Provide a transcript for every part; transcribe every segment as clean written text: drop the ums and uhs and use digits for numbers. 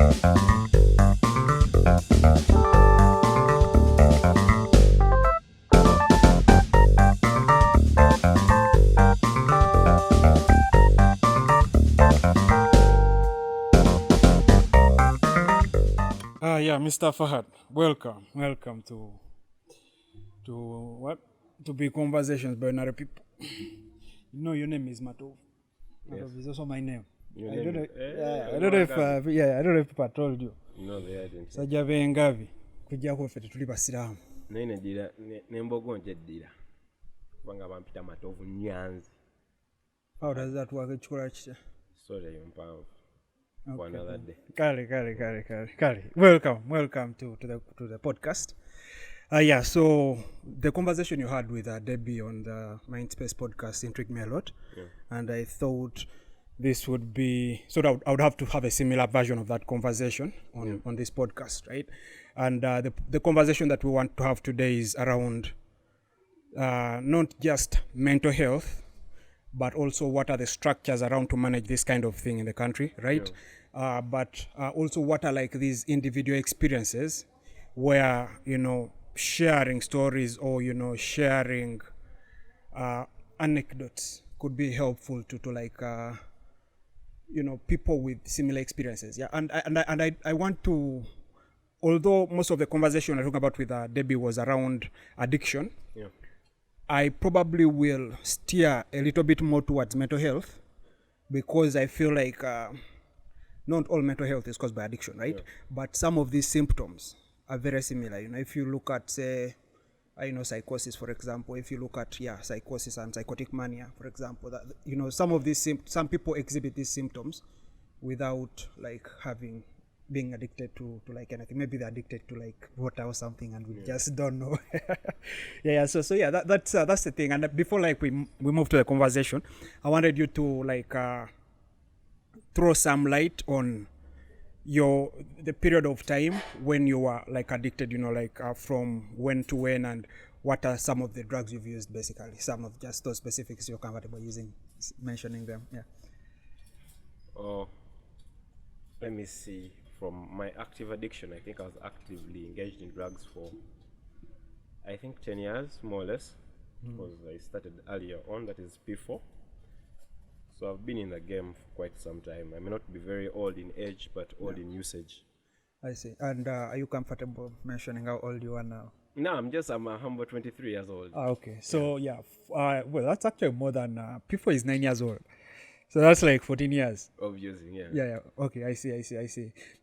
Yeah, Mr. Fahad, welcome to Big Conversations by Another People. You know your name is Matovu. Yes. Matovu is also my name. Your I name don't know. is- I don't know if I don't know if people told you. No, they hadn't. Sajja bengavi kujja kwaffe tetuli basiraamu. Naye neddira n'embogo njeddira kubanga bampita Matovu Nyanzi. How does that work? Ekikola kitya? Sorry, mpanvu. For another day. Kale. Welcome to the podcast. Yeah, so the conversation you had with Debbie on the Mindspace podcast intrigued me a lot. Yeah. And I thought this would be, so that I would have to have a similar version of that conversation on this podcast, right? And the conversation that we want to have today is around not just mental health, but also what are the structures around to manage this kind of thing in the country, right? But also what are like these individual experiences where, sharing stories or, sharing anecdotes could be helpful to like, people with similar experiences. Yeah, and I want to, although most of the conversation I talk about with Debbie was around addiction, I probably will steer a little bit more towards mental health because I feel like not all mental health is caused by addiction, right? But some of these symptoms are very similar. If you look at, say, psychosis, for example, if you look at, psychosis and psychotic mania, for example, that, some of these, some people exhibit these symptoms without like being addicted to like anything. Maybe they're addicted to like water or something and we just don't know. That's the thing. And before like we move to the conversation, I wanted you to like throw some light on the period of time when you were like addicted, from when to when, and what are some of the drugs you've used, basically some of just those specifics you're comfortable mentioning them. Let me see. From my active addiction, I think I was actively engaged in drugs for, I think, 10 years, more or less, because I started earlier on, that is P4. So I've been in the game for quite some time. I may not be very old in age, but old in usage. I see. And are you comfortable mentioning how old you are now? No, I'm a humble 23 years old. Okay. So, well, that's actually more than, P4 is 9 years old. So that's like 14 years. Of using, Yeah. Okay, I see.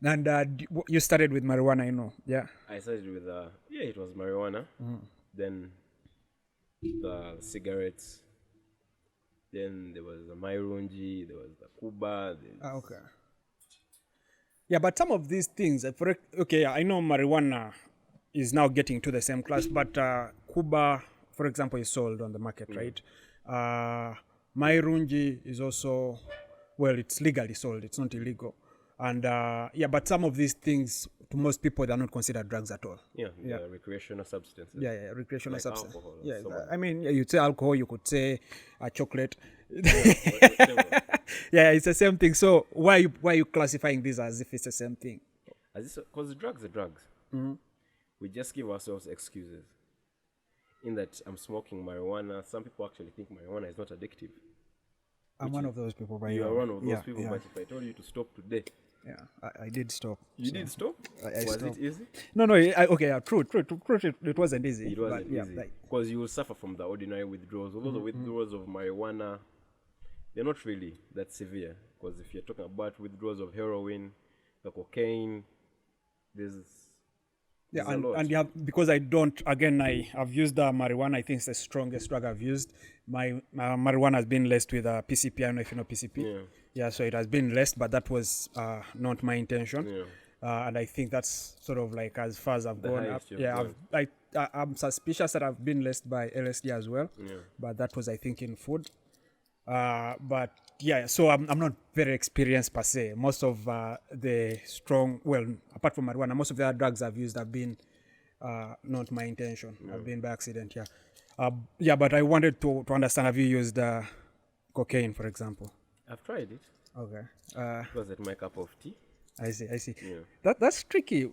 And you started with marijuana, Yeah. I started with, it was marijuana. Then the cigarettes. Then there was the Mairunji, there was the Kuba. Okay. Yeah, but some of these things, I know marijuana is now getting to the same class, but Kuba, for example, is sold on the market, right? Mairunji is also, well, it's legally sold. It's not illegal. And but some of these things, to most people, they're not considered drugs at all. Recreational substances. Recreational like substances. Alcohol, I mean, you'd say alcohol, you could say chocolate. Yeah, it's the same thing. So why are you classifying these as if it's the same thing? Because drugs are drugs. We just give ourselves excuses. In that I'm smoking marijuana, some people actually think marijuana is not addictive. I'm one of those people. You are one of those people, but if I told you to stop today... Yeah, I did stop. You did stop? Was stopped. it easy? No, true. It wasn't easy. It wasn't easy. Because you will suffer from the ordinary withdrawals. Although the withdrawals of marijuana, they're not really that severe. Because if you're talking about withdrawals of heroin, the cocaine, there's a lot. And because I've used marijuana. I think it's the strongest drug I've used. My marijuana has been laced with PCP. I don't know if you know PCP. So it has been laced, but that was not my intention. And I think that's sort of like as far as I've gone. I'm suspicious that I've been laced by LSD as well. But that was, I think, in food. So I'm not very experienced per se. Most of the apart from marijuana, most of the other drugs I've used have been not my intention. Have been by accident. But I wanted to understand, have you used cocaine, for example? I've tried it. Okay. It wasn't my cup of tea. I see. Yeah. That's tricky.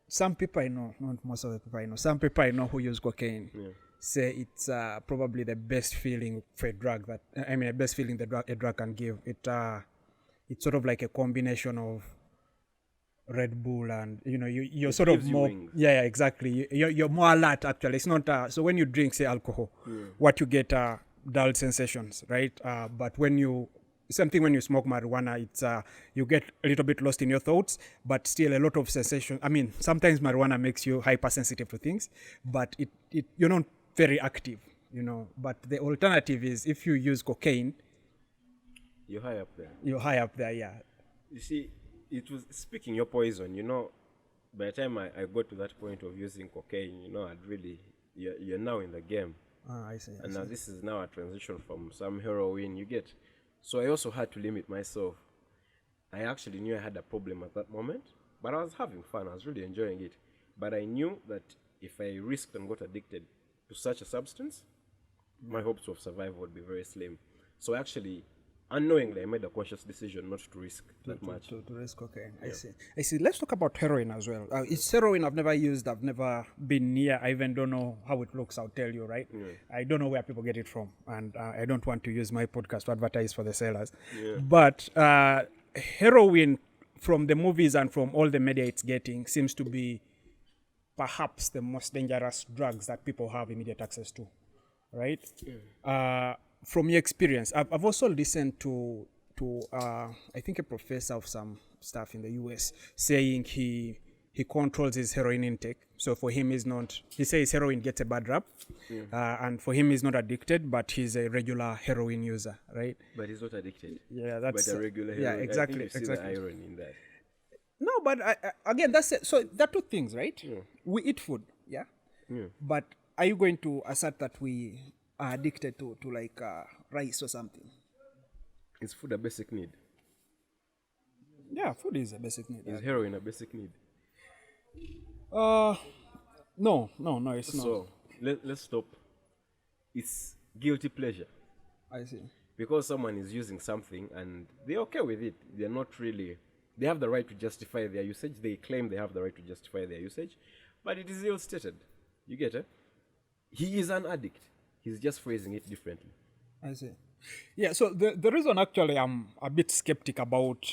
Some people I know, not most of the people I know, some people I know who use cocaine say it's probably the best feeling for a drug the best feeling a drug can give. It's sort of like a combination of Red Bull and you're It sort of gives you more wings. exactly. You're more alert actually. It's not so when you drink say alcohol, what you get are dull sensations, right? But when you something when you smoke marijuana, it's you get a little bit lost in your thoughts, but still a lot of sensation. I mean, sometimes marijuana makes you hypersensitive to things, but it you're not very active, But the alternative is if you use cocaine, You're high up there. you're high up there, yeah. You see, it was speaking your poison, by the time I got to that point of using cocaine, I'd really, you're now in the game. I see. And now this is now a transition from some heroin you get. So I also had to limit myself. I actually knew I had a problem at that moment, but I was having fun. I was really enjoying it. But I knew that if I risked and got addicted to such a substance, my hopes of survival would be very slim. So actually, unknowingly, I made a conscious decision not to risk that much. To risk cocaine. I see. Let's talk about heroin as well. It's heroin I've never used. I've never been near. I even don't know how it looks. I'll tell you, right? I don't know where people get it from. And I don't want to use my podcast to advertise for the sellers. But heroin, from the movies and from all the media it's getting, seems to be perhaps the most dangerous drugs that people have immediate access to, right? From your experience, I've also listened to I think a professor of some stuff in the US saying he controls his heroin intake. So for him, he says heroin gets a bad rap, and for him, he's not addicted, but he's a regular heroin user, right? But he's not addicted. Yeah, that's But a regular heroin. yeah, exactly, I think you see the irony in that. No, but again, that's it. So there are two things, right? We eat food, yeah. But are you going to assert that we are addicted to like rice or something? Is food a basic need? Yeah, food is a basic need. Is heroin a basic need? No, it's not. So let's stop. It's guilty pleasure. I see. Because someone is using something and they're okay with it. They're not really. They have the right to justify their usage. They claim they have the right to justify their usage, but it is ill stated. You get it? He is an addict. He's just phrasing it differently. I see. Yeah, so the reason actually I'm a bit skeptic about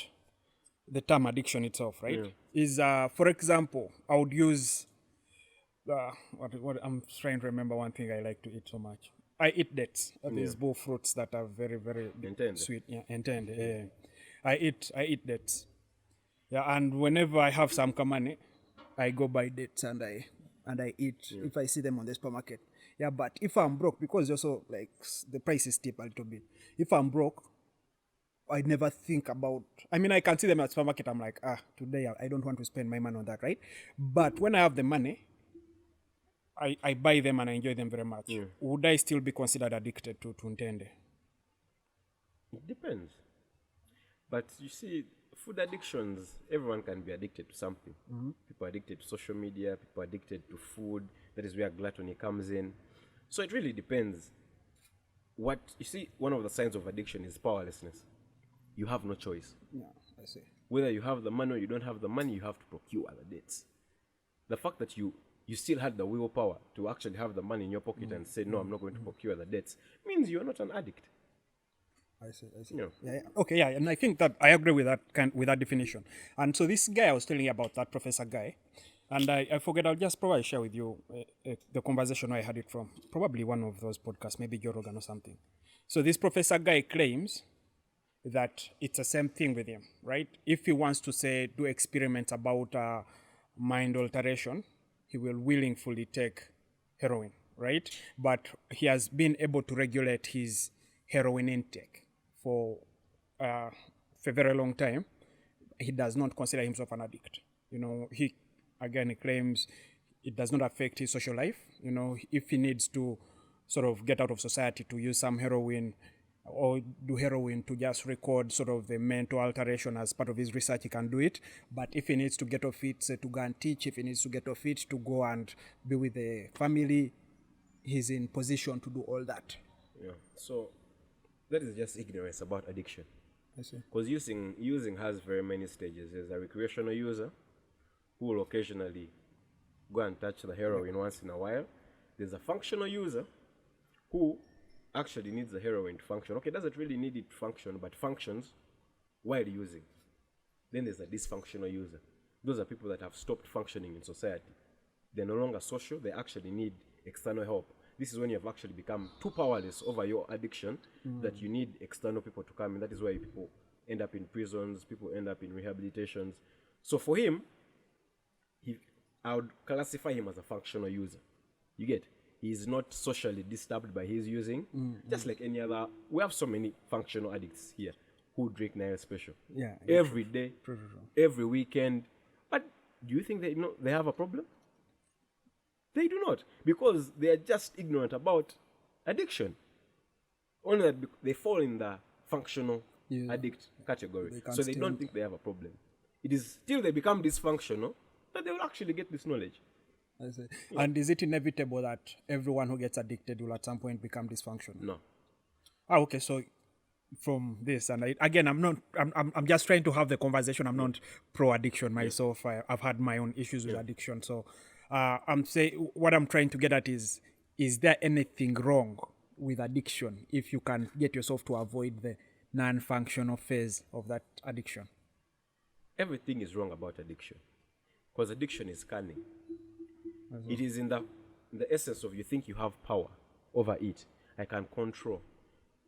the term addiction itself, right, is, for example, I would use, what I'm trying to remember one thing I like to eat so much. I eat dates. These bull fruits that are very, very sweet. Yeah, intended. I eat dates. Yeah, and whenever I have some money, I go buy dates and I eat if I see them on the supermarket. Yeah, but if I'm broke, because also like the price is steep a little bit. If I'm broke, I never think about. I mean, I can see them at supermarket. I'm like, today I don't want to spend my money on that, right? But when I have the money, I buy them and I enjoy them very much. Would I still be considered addicted to Ntende? It depends. But you see, food addictions, everyone can be addicted to something. People are addicted to social media, people are addicted to food. That is where gluttony comes in. So it really depends. What you see, one of the signs of addiction is powerlessness. You have no choice. Yeah, I see. Whether you have the money or you don't have the money, you have to procure the debts. The fact that you still had the willpower to actually have the money in your pocket and say, no, I'm not going to procure the debts, means you're not an addict. I see. Yeah. Okay, yeah, and I think that I agree with that definition. And so this guy I was telling you about, that professor guy, and I forget, I'll just probably share with you the conversation I had it from, probably one of those podcasts, maybe Joe Rogan or something. So this professor guy claims that it's the same thing with him, right? If he wants to say, do experiments about mind alteration, he will willingly take heroin, right? But he has been able to regulate his heroin intake for a very long time. He does not consider himself an addict. He claims it does not affect his social life. If he needs to sort of get out of society to use some heroin or do heroin to just record sort of the mental alteration as part of his research, he can do it. But if he needs to get off it, say, to go and teach, if he needs to get off it to go and be with the family, he's in position to do all that. Yeah. So that is just ignorance about addiction. I see. Because using has very many stages. There's a recreational user who will occasionally go and touch the heroin once in a while. There's a functional user who actually needs the heroin to function. Okay, doesn't really need it to function, but functions while using. Then there's a dysfunctional user. Those are people that have stopped functioning in society. They're no longer social, they actually need external help. This is when you have actually become too powerless over your addiction that you need external people to come in. That is why people end up in prisons, people end up in rehabilitations. So for him, I would classify him as a functional user. You get? He's not socially disturbed by his using, just like any other. We have so many functional addicts here who drink Nile Special every day, every weekend. But do you think they have a problem? They do not, because they are just ignorant about addiction. Only that they fall in the functional addict category, so they don't think they have a problem. It is till they become dysfunctional that they will actually get this knowledge. I see. Yeah. And is it inevitable that everyone who gets addicted will at some point become dysfunctional? No. Okay, so from this, and I'm just trying to have the conversation. I'm not pro addiction myself. I've had my own issues with addiction. So I'm saying, what I'm trying to get at is there anything wrong with addiction if you can get yourself to avoid the non-functional phase of that addiction? Everything is wrong about addiction, because addiction is cunning. It is in the essence of you think you have power over it. I can control.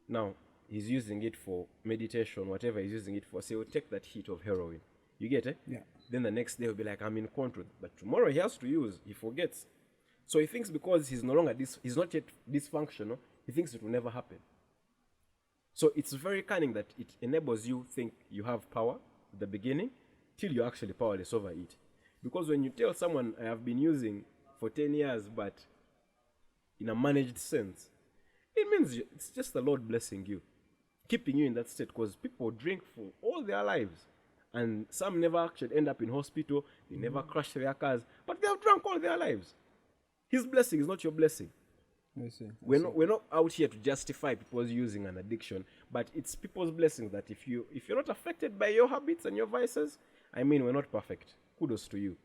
Now, he's using it for meditation, whatever he's using it for. So he'll take that hit of heroin. You get it? Yeah. Then the next day he'll be like, I'm in control. But tomorrow he has to use. He forgets. So he thinks because he's no longer he's not yet dysfunctional, he thinks it will never happen. So it's very cunning that it enables you think you have power at the beginning till you're actually powerless over it. Because when you tell someone, I have been using for 10 years, but in a managed sense, it means it's just the Lord blessing you, keeping you in that state, because people drink for all their lives. And some never actually end up in hospital, they never crash their cars, but they have drunk all their lives. His blessing is not your blessing. I see. We're not out here to justify people's using an addiction, but it's people's blessings that if you're not affected by your habits and your vices, I mean, we're not perfect. Kudos to you.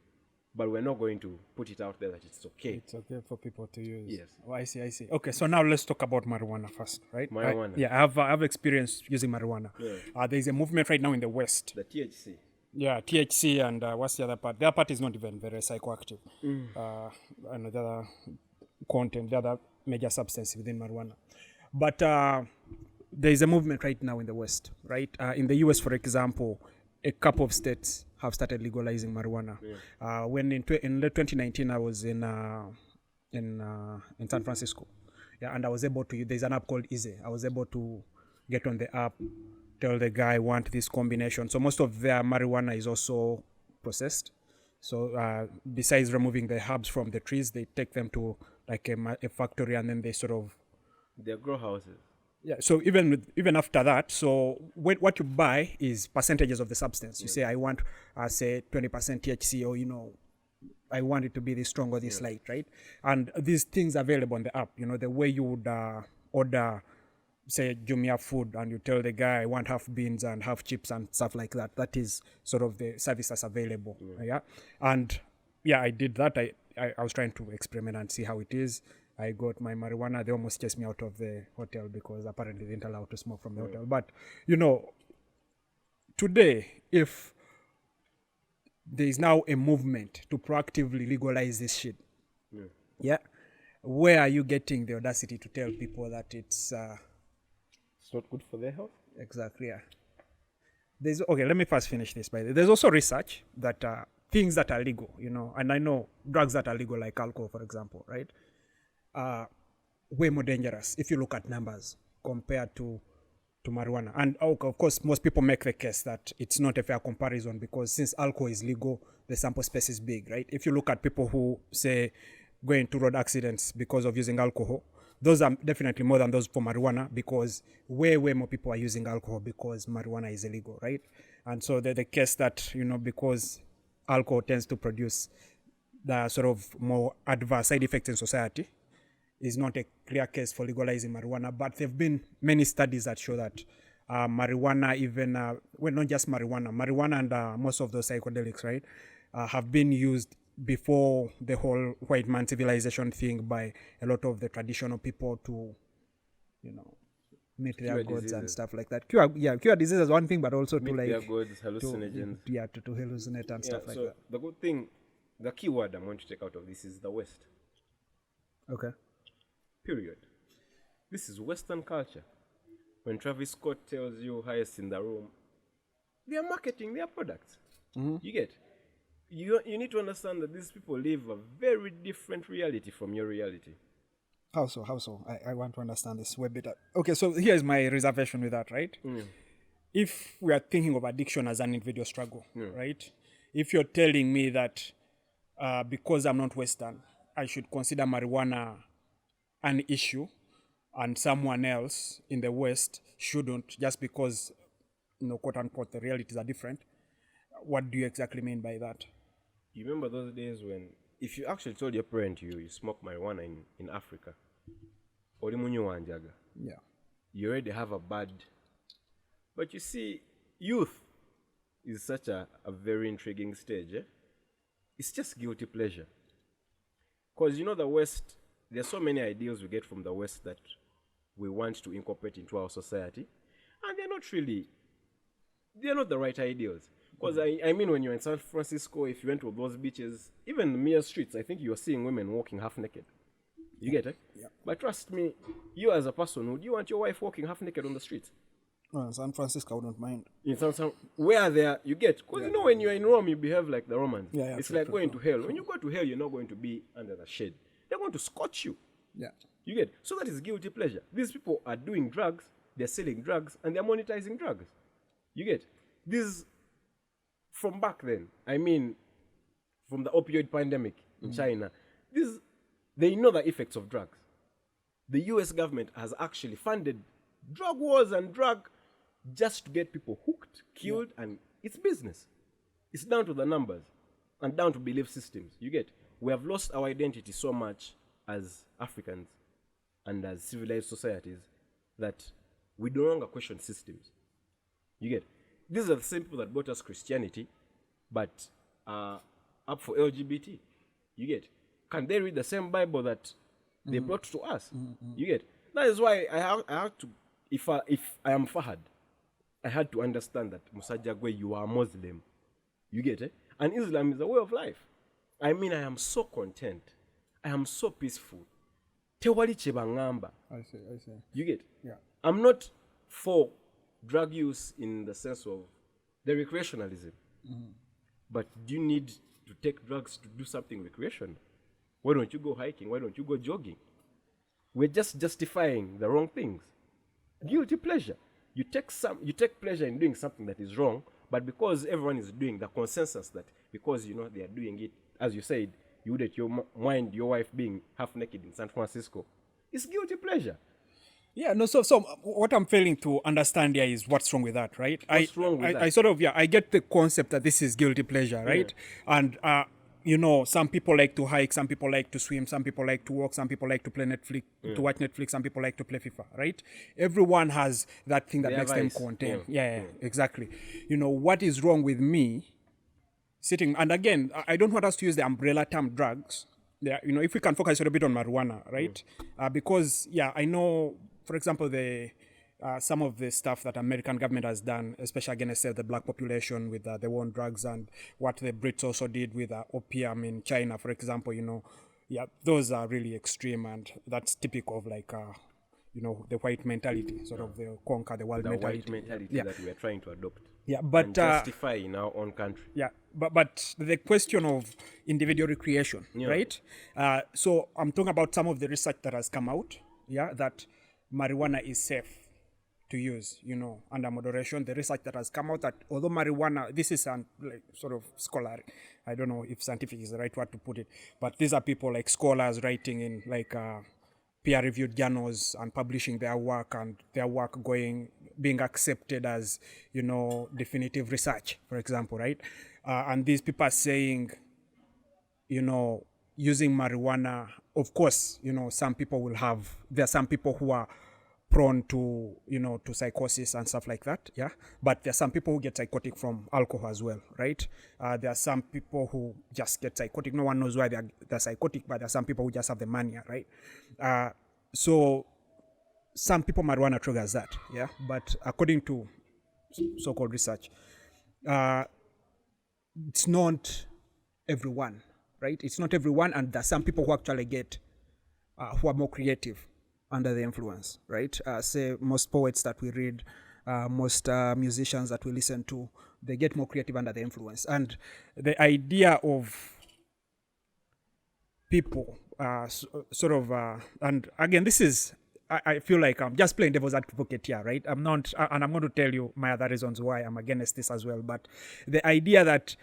But we're not going to put it out there that it's okay. It's okay for people to use. Yes. Oh, I see. Okay, so now let's talk about marijuana first, right? Marijuana. I have experience using marijuana. Yeah. There's a movement right now in the West. The THC. Yeah, THC and what's the other part? The other part is not even very psychoactive. And the other content, the other major substance within marijuana. But there is a movement right now in the West, right? In the US, for example, a couple of states have started legalizing marijuana. Yeah. When in late 2019, I was in San Francisco. Yeah, and I was able to, there's an app called Easy. I was able to get on the app, tell the guy I want this combination. So most of their marijuana is also processed. So besides removing the herbs from the trees, they take them to like a factory, and then they sort of... They're grow houses. Yeah, so even after that, so what you buy is percentages of the substance. You say, I want, say, 20% THC, or, I want it to be this strong or this light, right? And these things are available on the app. The way you would order, say, Jumia food, and you tell the guy, I want half beans and half chips and stuff like that. That is sort of the service that's available. Yeah. And I did that. I was trying to experiment and see how it is. I got my marijuana. They almost chased me out of the hotel because apparently they didn't allow to smoke from the hotel. But, today, if there is now a movement to proactively legalize this shit, where are you getting the audacity to tell people that it's not good for their health? Exactly, yeah. Okay, let me first finish this. By the way, there's also research that things that are legal, and I know drugs that are legal, like alcohol, for example, right? Way more dangerous if you look at numbers compared to marijuana. And of course, most people make the case that it's not a fair comparison because since alcohol is legal, the sample space is big, right? If you look at people who, say, go into road accidents because of using alcohol, those are definitely more than those for marijuana because way more people are using alcohol because marijuana is illegal, right? And so the case that, because alcohol tends to produce the sort of more adverse side effects in society, is not a clear case for legalizing marijuana, but there have been many studies that show that marijuana, even well, not just marijuana and most of those psychedelics, right, have been used before the whole white man civilization thing by a lot of the traditional people to, meet their gods and stuff like that. Cure disease is one thing, but also meet to like their gods, hallucinogens. to hallucinate and stuff like so that. the good thing, the key word I'm going to take out of this is the West. Okay. Period. This is Western culture. When Travis Scott tells you highest in the room, they are marketing their products. You get? You need to understand that these people live a very different reality from your reality. How so? I want to understand this way better. Okay, so here's my reservation with that, right? If we are thinking of addiction as an individual struggle, right? If you're telling me that because I'm not Western, I should consider marijuana an issue and someone else in the West shouldn't, just because, quote unquote, the realities are different, what do you exactly mean by that? You remember those days when, if you actually told your parent you smoke marijuana in Africa, Yeah. you already have a bad. But you see, youth is such a very intriguing stage. It's just guilty pleasure. Because the West, there's so many ideals we get from the West that we want to incorporate into our society, and they're not the right ideals. Because I mean, when you're in San Francisco, if you went to those beaches, even the mere streets, I think you're seeing women walking half naked. You get it? Yeah. But trust me, you as a person, would you want your wife walking half naked on the streets? Well, San Francisco, I wouldn't mind. In some where there you get, because when you're in Rome, you behave like the Romans. Yeah, it's like going to hell. When you go to hell, you're not going to be under the shade. They're going to scorch you. Yeah. You get? So that is guilty pleasure. These people are doing drugs, they're selling drugs, and they're monetizing drugs. You get? This from back then. I mean, from the opioid pandemic in China. They know the effects of drugs. The US government has actually funded drug wars and drug just to get people hooked, killed, and it's business. It's down to the numbers and down to belief systems. You get? We have lost our identity so much as Africans and as civilized societies that we no longer question systems. You get? These are the same people that brought us Christianity, but up for LGBT. You get? Can they read the same Bible that they brought to us? You get? That is why I had to, if I am Fahad, I had to understand that Musajagwe, you are a Muslim. You get it? And Islam is a way of life. I mean, I am so content. I am so peaceful. Tewali chebangamba. I see. You get? Yeah. I'm not for drug use in the sense of the recreationalism. But do you need to take drugs to do something recreational? Why don't you go hiking? Why don't you go jogging? We're just justifying the wrong things. Guilty pleasure. You take pleasure in doing something that is wrong, but because everyone is doing the consensus that because they are doing it, as you said, you wouldn't mind your wife being half naked in San Francisco. It's guilty pleasure. Yeah, no, so what I'm failing to understand here is what's wrong with that, right? What's wrong with that? I sort of, I get the concept that this is guilty pleasure, right? And, some people like to hike, some people like to swim, some people like to walk, some people like to play Netflix, to watch Netflix, some people like to play FIFA, right? Everyone has that thing that makes them content. Yeah, exactly. What is wrong with me sitting, and again, I don't want us to use the umbrella term drugs. Yeah, if we can focus a little bit on marijuana, right? Because, I know, for example, some of the stuff that American government has done, especially against the black population with the war on drugs, and what the Brits also did with opium in China, for example, those are really extreme, and that's typical of like, the white mentality, sort of the conquer the world mentality. The white mentality that we are trying to adopt. Yeah, but and justify in our own country. Yeah, but the question of individual recreation, right? So I'm talking about some of the research that has come out, that marijuana is safe to use, under moderation. The research that has come out that although marijuana, this is sort of scholar, I don't know if scientific is the right word to put it, but these are people like scholars writing in peer-reviewed journals and publishing their work, and their work being accepted as, definitive research, for example, right? And these people are saying, using marijuana, of course, some people there are some people who are prone to, to psychosis and stuff like that. Yeah. But there are some people who get psychotic from alcohol as well, right? There are some people who just get psychotic. No one knows why they're psychotic, but there are some people who just have the mania, right? So some people marijuana triggers that, yeah. But according to so-called research, it's not everyone, right? It's not everyone, and there are some people who actually get, who are more creative under the influence, right? Say most poets that we read, most musicians that we listen to, they get more creative under the influence. And the idea of people and again, this is, I feel like I'm just playing devil's advocate here, right? I'm not, and I'm going to tell you my other reasons why I'm against this as well. But the idea that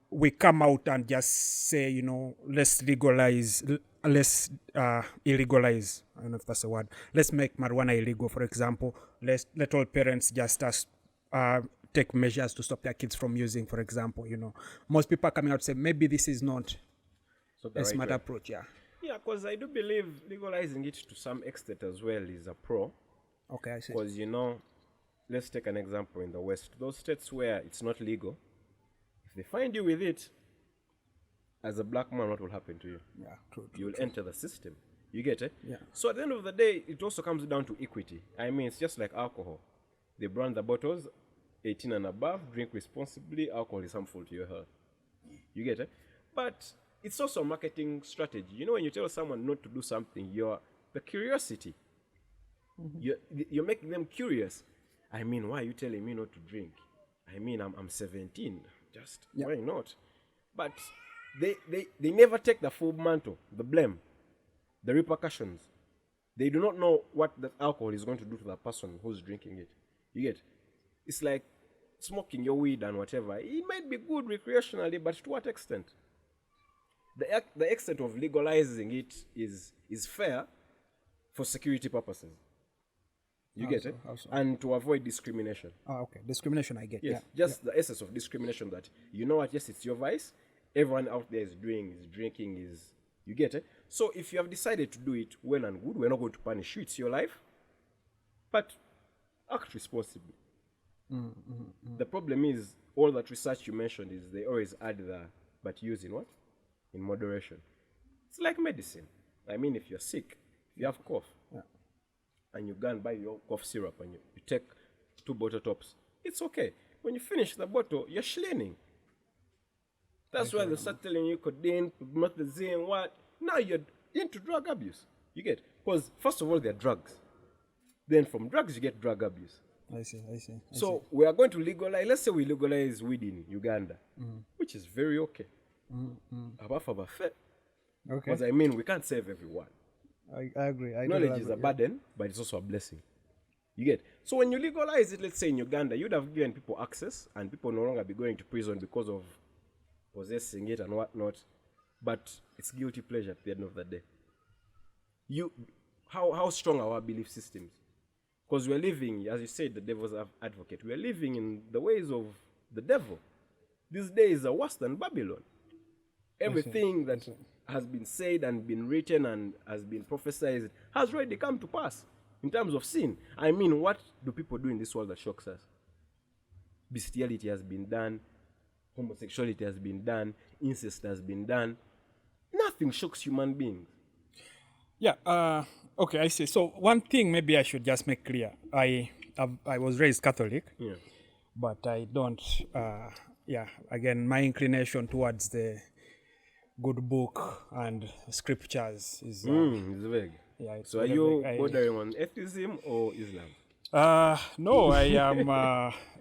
we come out and just say, let's legalize, let's illegalize, I don't know if that's a word, let's make marijuana illegal, for example. Let all parents just take measures to stop their kids from using, for example. Most people are coming out to say maybe this is not a smart approach. Yeah, because I do believe legalizing it to some extent as well is a pro. Okay, I see. Because, let's take an example in the West. Those states where it's not legal, if they find you with it, as a black man, what will happen to you? Yeah, true. You'll enter the system. You get it? Yeah. So at the end of the day, it also comes down to equity. I mean, it's just like alcohol. They brand the bottles, 18 and above, drink responsibly, alcohol is harmful to your health. You get it? But it's also a marketing strategy. When you tell someone not to do something, the curiosity. You're making them curious. I mean, why are you telling me not to drink? I mean, I'm 17. Just why not? But they never take the full mantle, the blame, the repercussions. They do not know what the alcohol is going to do to the person who's drinking it. You get? It's like smoking your weed and whatever. It might be good recreationally, but to what extent? The extent of legalizing it is fair for security purposes. You get it? And to avoid discrimination. Oh, okay. Discrimination, I get. Yes, yeah. Just the essence of discrimination that, what, yes, it's your vice. Everyone out there is drinking, you get it? So if you have decided to do it, well and good, we're not going to punish you. It's your life. But act responsibly. The problem is, all that research you mentioned is they always add but use in what? In moderation. It's like medicine. I mean, if you're sick, if you have cough, and you go and buy your cough syrup and you take 2 bottle tops, it's okay. When you finish the bottle, you're schleaning. That's why they start telling you codeine, promethazine, what? Now you're into drug abuse. You get? Because first of all, they're drugs. Then from drugs, you get drug abuse. I see. So we are going to legalize, let's say we legalize weed in Uganda, which is very okay. Okay. Because I mean, we can't save everyone. I agree. Knowledge is a burden, but it's also a blessing. You get? So when you legalize it, let's say in Uganda, you'd have given people access, and people no longer be going to prison because of possessing it and whatnot. But it's guilty pleasure at the end of the day. How strong are our belief systems? Because we're living, as you said, the devil's advocate. We're living in the ways of the devil. These days are worse than Babylon. Everything that has been said and been written and has been prophesied has already come to pass in terms of sin. I mean, what do people do in this world that shocks us? Bestiality has been done. Homosexuality has been done. Incest has been done. Nothing shocks human beings. Yeah. Okay, I see. So one thing maybe I should just make clear. I was raised Catholic. Yeah. But I don't. Again, my inclination towards the good book and scriptures is it's vague. Yeah. So are you bordering on atheism or Islam? No, I am.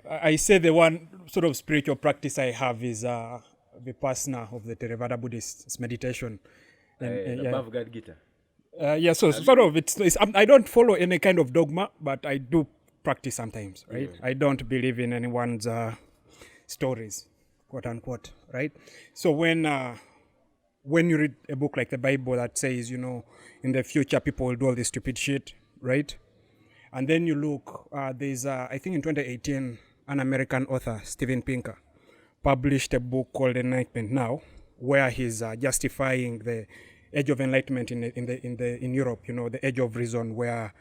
I say the one sort of spiritual practice I have is Vipassana of the Theravada Buddhists. It's meditation. Above God Gita. So sort of it's I don't follow any kind of dogma, but I do practice sometimes, right? I don't believe in anyone's stories, quote unquote, right? So when you read a book like the Bible that says, in the future people will do all this stupid shit, right? And then you look, there's I think in 2018, an American author, Steven Pinker, published a book called Enlightenment Now, where he's justifying the age of enlightenment in Europe, the age of reason, where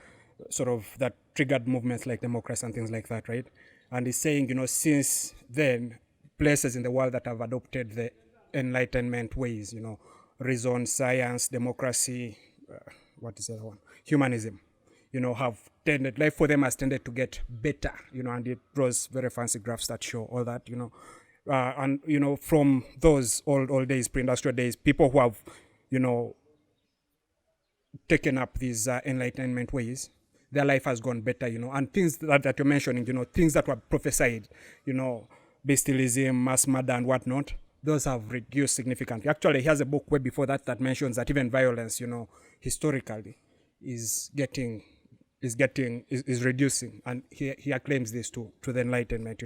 sort of that triggered movements like democracy and things like that, right? And he's saying, since then, places in the world that have adopted the Enlightenment ways, reason, science, democracy, what is the other one? Humanism, have tended, life for them has tended to get better, and it draws very fancy graphs that show all that, and, from those old days, pre-industrial days, people who have, taken up these Enlightenment ways, their life has gone better, and things that you're mentioning, things that were prophesied, bestialism, mass murder, and whatnot, those have reduced significantly. Actually, he has a book way before that mentions that even violence, historically, is reducing, and he acclaims this to the Enlightenment,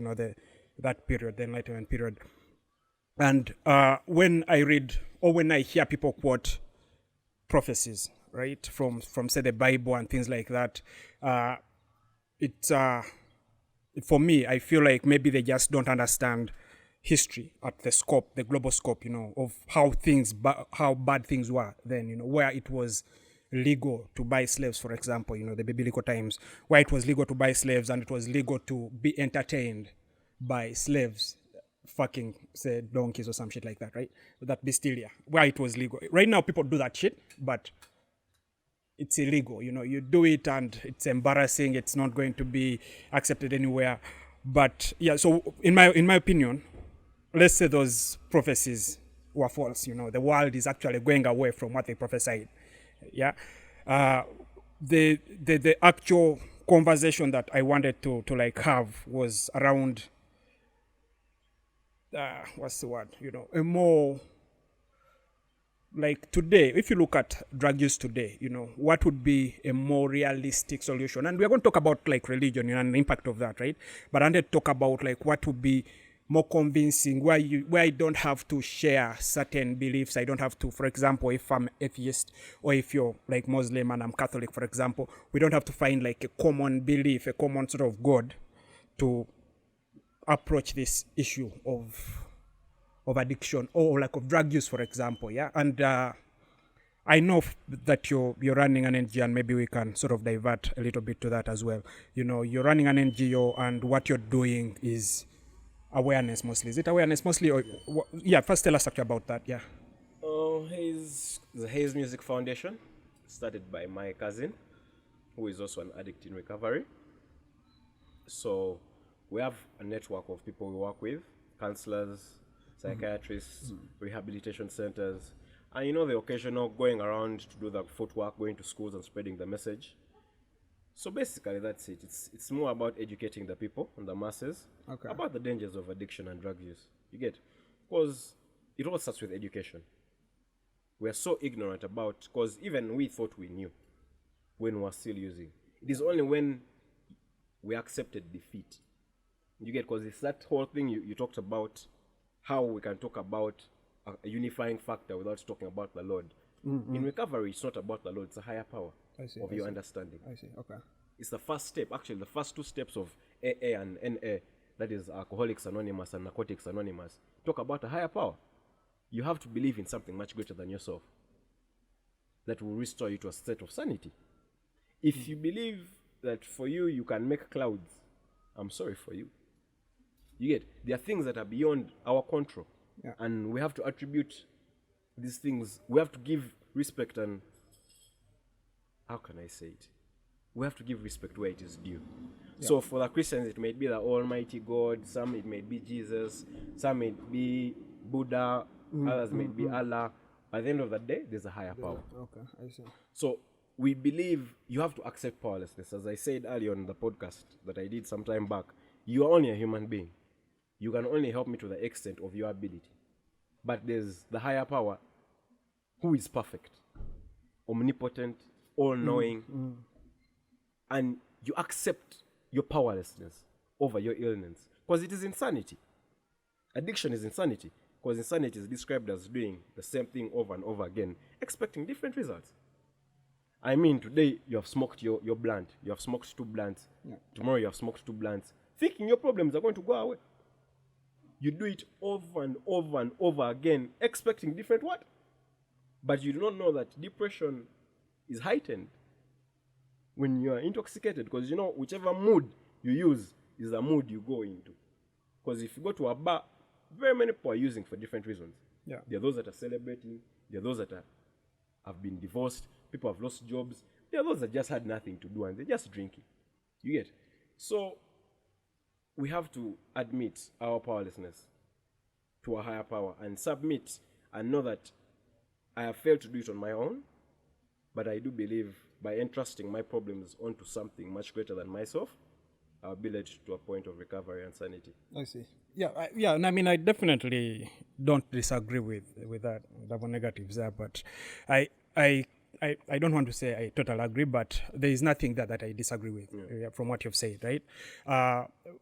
that period, the Enlightenment period. And when I read or when I hear people quote prophecies, right, from say the Bible and things like that, for me, I feel like maybe they just don't understand history at the global scope, of how bad things were then, where it was legal to buy slaves, for example, the biblical times, where it was legal to buy slaves and it was legal to be entertained by slaves fucking, say, donkeys or some shit like that, right? That bestilia, where it was legal. Right now, people do that shit, but it's illegal. You do it and it's embarrassing. It's not going to be accepted anywhere. But yeah, so in my opinion, let's say those prophecies were false. The world is actually going away from what they prophesied. Yeah, the actual conversation that I wanted to like have was around what's the word? A more like today, if you look at drug use today, what would be a more realistic solution? And we're going to talk about like religion and the impact of that, right? But I wanted to talk about like what would be more convincing, where I don't have to share certain beliefs. I don't have to, for example, if I'm atheist or if you're like Muslim and I'm Catholic, for example, we don't have to find like a common belief, a common sort of God to approach this issue of addiction or like of drug use, for example. Yeah. And I know that you're running an NGO, and maybe we can sort of divert a little bit to that as well. You're running an NGO, and what you're doing is awareness mostly. Is it awareness mostly? Or yeah, first tell us actually about that. Yeah. The Hayes Music Foundation, started by my cousin, who is also an addict in recovery. So we have a network of people we work with, counselors, psychiatrists, rehabilitation centers, and the occasional going around to do the footwork, going to schools and spreading the message. So basically that's it. It's more about educating the people and the masses about the dangers of addiction and drug use. You get? Because it all starts with education. We are so ignorant about, because even we thought we knew when we were still using. It is only when we accepted defeat. You get? Because it's that whole thing you talked about, how we can talk about a unifying factor without talking about the Lord. In recovery, it's not about the Lord, it's a higher power of your understanding. I see, okay. It's the first step, actually, the first two steps of AA and NA, that is Alcoholics Anonymous and Narcotics Anonymous, talk about a higher power. You have to believe in something much greater than yourself that will restore you to a state of sanity. If you believe that for you can make clouds, I'm sorry for you. You get? There are things that are beyond our control. Yeah. And we have to attribute these things, we have to give respect, and how can I say it? We have to give respect where it is due. Yeah. So for the Christians, it may be the Almighty God, some it may be Jesus, some may be Buddha, others may be Allah. By the end of the day, there's a higher power. Okay, I see. So we believe you have to accept powerlessness. As I said earlier on the podcast that I did some time back, you are only a human being. You can only help me to the extent of your ability. But there's the higher power who is perfect, omnipotent, all-knowing, and you accept your powerlessness over your illness. Because it is insanity. Addiction is insanity. Because insanity is described as doing the same thing over and over again, expecting different results. I mean, today you have smoked your blunt. You have smoked 2 blunts. Yeah. Tomorrow you have smoked 2 blunts. Thinking your problems are going to go away. You do it over and over and over again, expecting different what? But you do not know that depression is heightened when you are intoxicated, because whichever mood you use is the mood you go into. Because if you go to a bar, very many people are using for different reasons. Yeah. There are those that are celebrating. There are those that have been divorced. People have lost jobs. There are those that just had nothing to do and they're just drinking. You get? So we have to admit our powerlessness to a higher power and submit and know that I have failed to do it on my own, but I do believe by entrusting my problems onto something much greater than myself, I'll be led to a point of recovery and sanity. I see. Yeah, and I mean, I definitely don't disagree with that double negatives there, but I don't want to say I totally agree, but there is nothing that I disagree with from what you've said, right?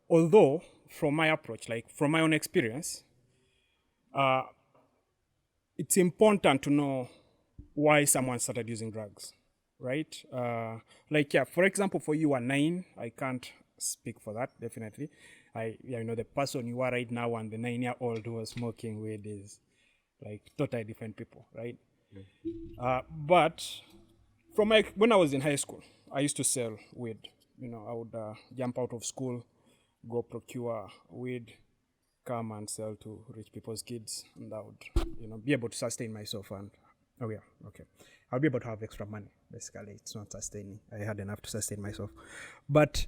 Although, from my approach, like from my own experience, it's important to know why someone started using drugs, right? For example, for you are 9, I can't speak for that, definitely. The person you are right now and the 9-year-old who was smoking weed is like totally different people, right? But from when I was in high school, I used to sell weed. I would jump out of school, go procure weed, come and sell to rich people's kids, and I would, be able to sustain myself. And I'll be able to have extra money. Basically, it's not sustaining. I had enough to sustain myself, but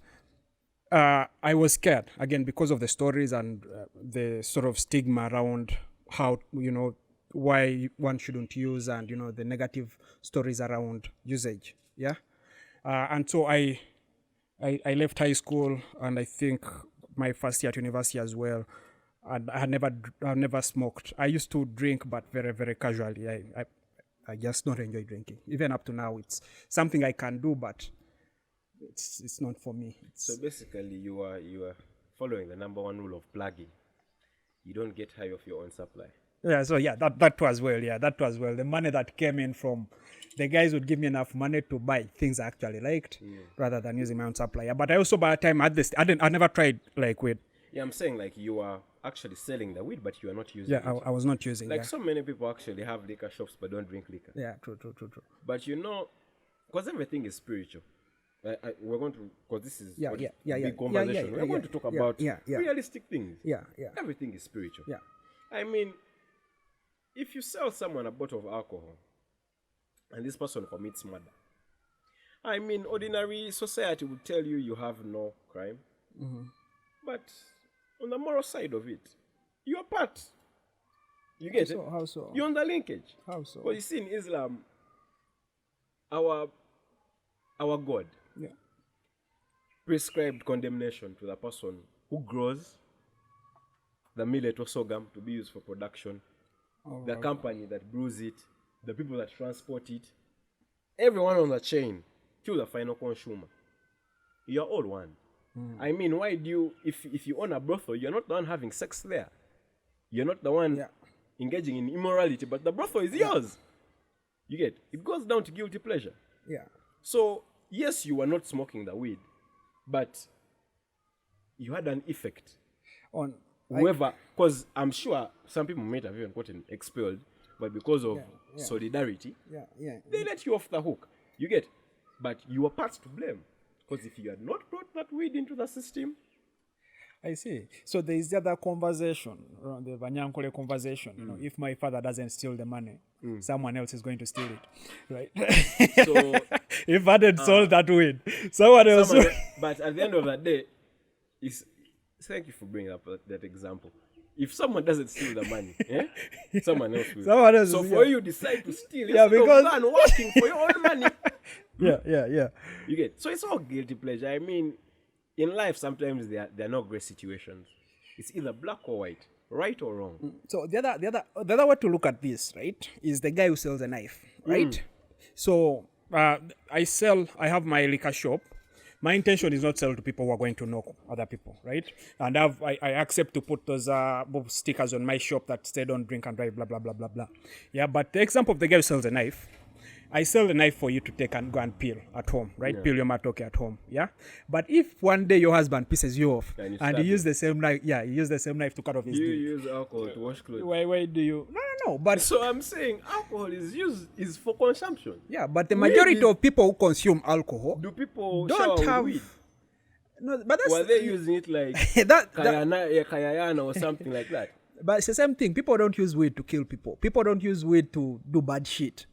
I was scared again because of the stories and the sort of stigma around how why one shouldn't use and the negative stories around usage. And so I left high school, and I think my first year at university as well, and I never smoked. I used to drink, but very, very casually. I just don't enjoy drinking. Even up to now, it's something I can do, but it's not for me. So basically, you are following the number one rule of plugging. You don't get high off your own supply. Yeah, so that was well. Yeah, that was well. The money that came in from the guys would give me enough money to buy things I actually liked, rather than using my own supply. Yeah, but I also by the time I never tried like weed. Yeah, I'm saying like you are actually selling the weed, but you are not using it. Yeah, I was not using. Like so many people actually have liquor shops but don't drink liquor. Yeah, true. But because everything is spiritual. We're going to, because this is big conversation. We're going to talk about realistic things. Yeah. Everything is spiritual. Yeah. I mean, if you sell someone a bottle of alcohol and this person commits murder, I mean, ordinary society would tell you have no crime. Mm-hmm. But on the moral side of it, you're part. You get it? How so? You're on the linkage. How so? Because you see in Islam, our God prescribed condemnation to the person who grows the millet or sorghum to be used for production, the company that brews it, the people that transport it, everyone on the chain to the final consumer. You're all one. I mean, why do you, if you own a brothel, you're not the one having sex there. You're not the one engaging in immorality, but the brothel is yours. You get? It goes down to guilty pleasure. Yeah. So, yes, you were not smoking the weed, but you had an effect on whoever, because I'm sure some people might have even gotten expelled, but because of solidarity, they let you off the hook. You get? But you were part to blame. Because if you had not brought that weed into the system. I see. So there is the other conversation, the Vanyankole conversation. If my father doesn't steal the money, someone else is going to steal it. Right? So if I hadn't sold that weed, someone else will. But at the end of the day, thank you for bringing up that example. If someone doesn't steal the money, someone else will. Someone else so for you decide to steal, because you're working for your own money. Yeah. You get? So it's all guilty pleasure. I mean, in life, sometimes there are no gray situations. It's either black or white, right or wrong. So the other way to look at this, right, is the guy who sells a knife, right? So I have my liquor shop. My intention is not sell to people who are going to knock other people, right? And I accept to put those stickers on my shop that say don't drink and drive, blah, blah, blah, blah, blah. Yeah, but the example of the guy who sells a knife, I sell the knife for you to take and go and peel at home, right? Peel your matoke at home, yeah? But if one day your husband pisses you off and you use the same knife, you use the same knife to cut off his dick. You use alcohol to wash clothes. Why do you? No. But So I'm saying alcohol is for consumption. yeah, but the majority of people who consume alcohol Do people don't shower have. with weed? No, but that's Were they using it like that, kayayana or something like that? But it's the same thing. People don't use weed to kill people. People don't use weed to do bad shit.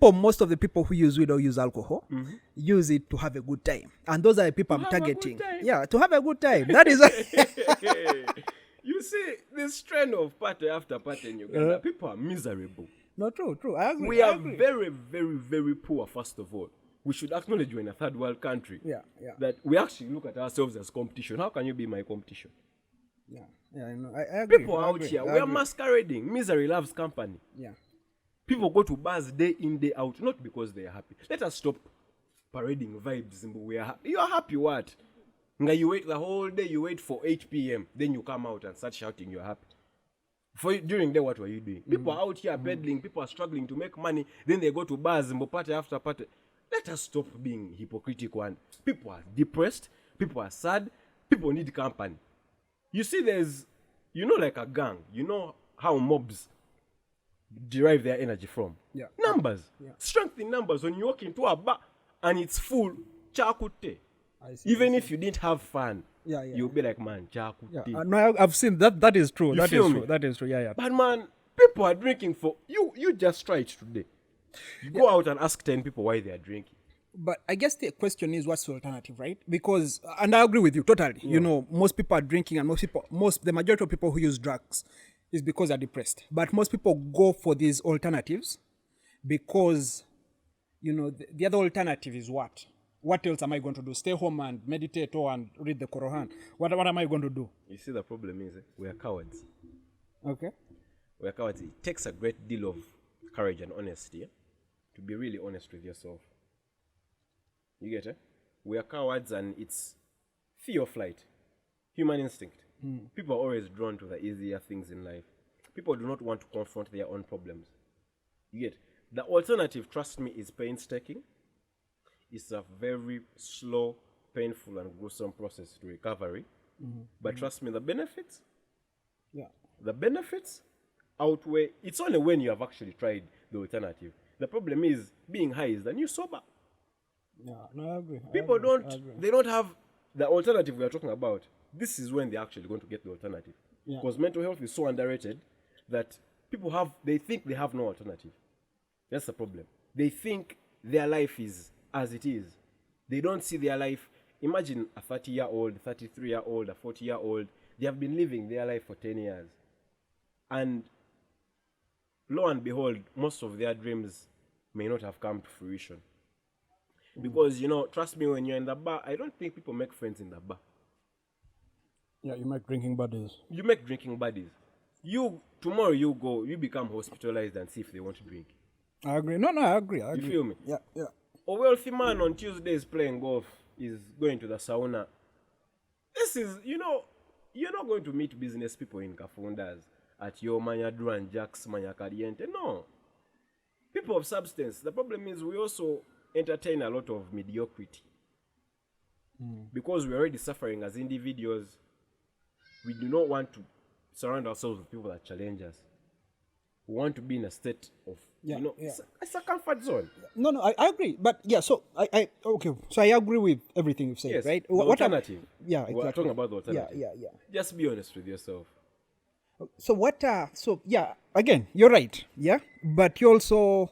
Most of the people who use weed or use alcohol, use it to have a good time. And those are the people I'm targeting. Yeah, to have a good time. That is. You see, this trend of party after party in Uganda, people are miserable. No, true. I agree. We are very, very, very poor, first of all. We should acknowledge we're in a third world country. Yeah. That we actually look at ourselves as competition. How can you be my competition? Yeah, I know. I agree. People out here, we are masquerading. Misery loves company. Yeah. People go to bars day in, day out, not because they are happy. Let us stop parading vibes. We are happy. You are happy what? You wait the whole day, you wait for 8 p.m. Then you come out and start shouting you're happy. During the day, what were you doing? People are out here peddling. People are struggling to make money. Then they go to bars, party after party. Let us stop being hypocritical. And people are depressed. People are sad. People need company. You see, there's, like a gang. You know how mobs derive their energy from? Yeah. Numbers. Yeah. Strength in numbers. When you walk into a bar and it's full, chakute. Even if you didn't have fun, you'll be like, man, chakute. Yeah. No, I've seen that. That is true. That is true. Yeah. But man, people are drinking for you. You just try it today. You go out and ask 10 people why they are drinking. But I guess the question is, what's the alternative, right? Because, and I agree with you totally. Yeah. Most people are drinking, and the majority of people who use drugs is because they're depressed. But most people go for these alternatives because, the other alternative is what? What else am I going to do? Stay home and meditate and read the Quran. What am I going to do? You see, the problem is we are cowards. Okay. We are cowards. It takes a great deal of courage and honesty to be really honest with yourself. You get it? We are cowards and it's fear or flight. Human instinct. People are always drawn to the easier things in life. People do not want to confront their own problems. You get it? The alternative, trust me, is painstaking. It's a very slow, painful, and gruesome process to recovery. But trust me, the benefits outweigh. It's only when you have actually tried the alternative. The problem is being high is the new sober. Yeah, no, I agree. People they don't have the alternative we are talking about. This is when they're actually going to get the alternative. Because mental health is so underrated that they think they have no alternative. That's the problem. They think their life is as it is. They don't see their life. Imagine a 30-year-old, 33-year-old, a 40-year-old. They have been living their life for 10 years. And lo and behold, most of their dreams may not have come to fruition. Because, trust me, when you're in the bar, I don't think people make friends in the bar. Yeah, you make drinking buddies. You make drinking buddies. Tomorrow you go, you become hospitalized and see if they want to drink. I agree. No, I agree. You feel me? Yeah. A wealthy man on Tuesdays playing golf is going to the sauna. This is, you're not going to meet business people in Kafundas at your Manya Duran Jacks, Manya Caliente. No. People of substance. The problem is we also entertain a lot of mediocrity. Because we're already suffering as individuals, we do not want to surround ourselves with people that challenge us. We want to be in a state of, it's a comfort zone. No, I agree. But so So I agree with everything you've said, right? The alternative. Exactly. We're talking about the alternative. Yeah. Just be honest with yourself. So again, you're right. Yeah. But you also,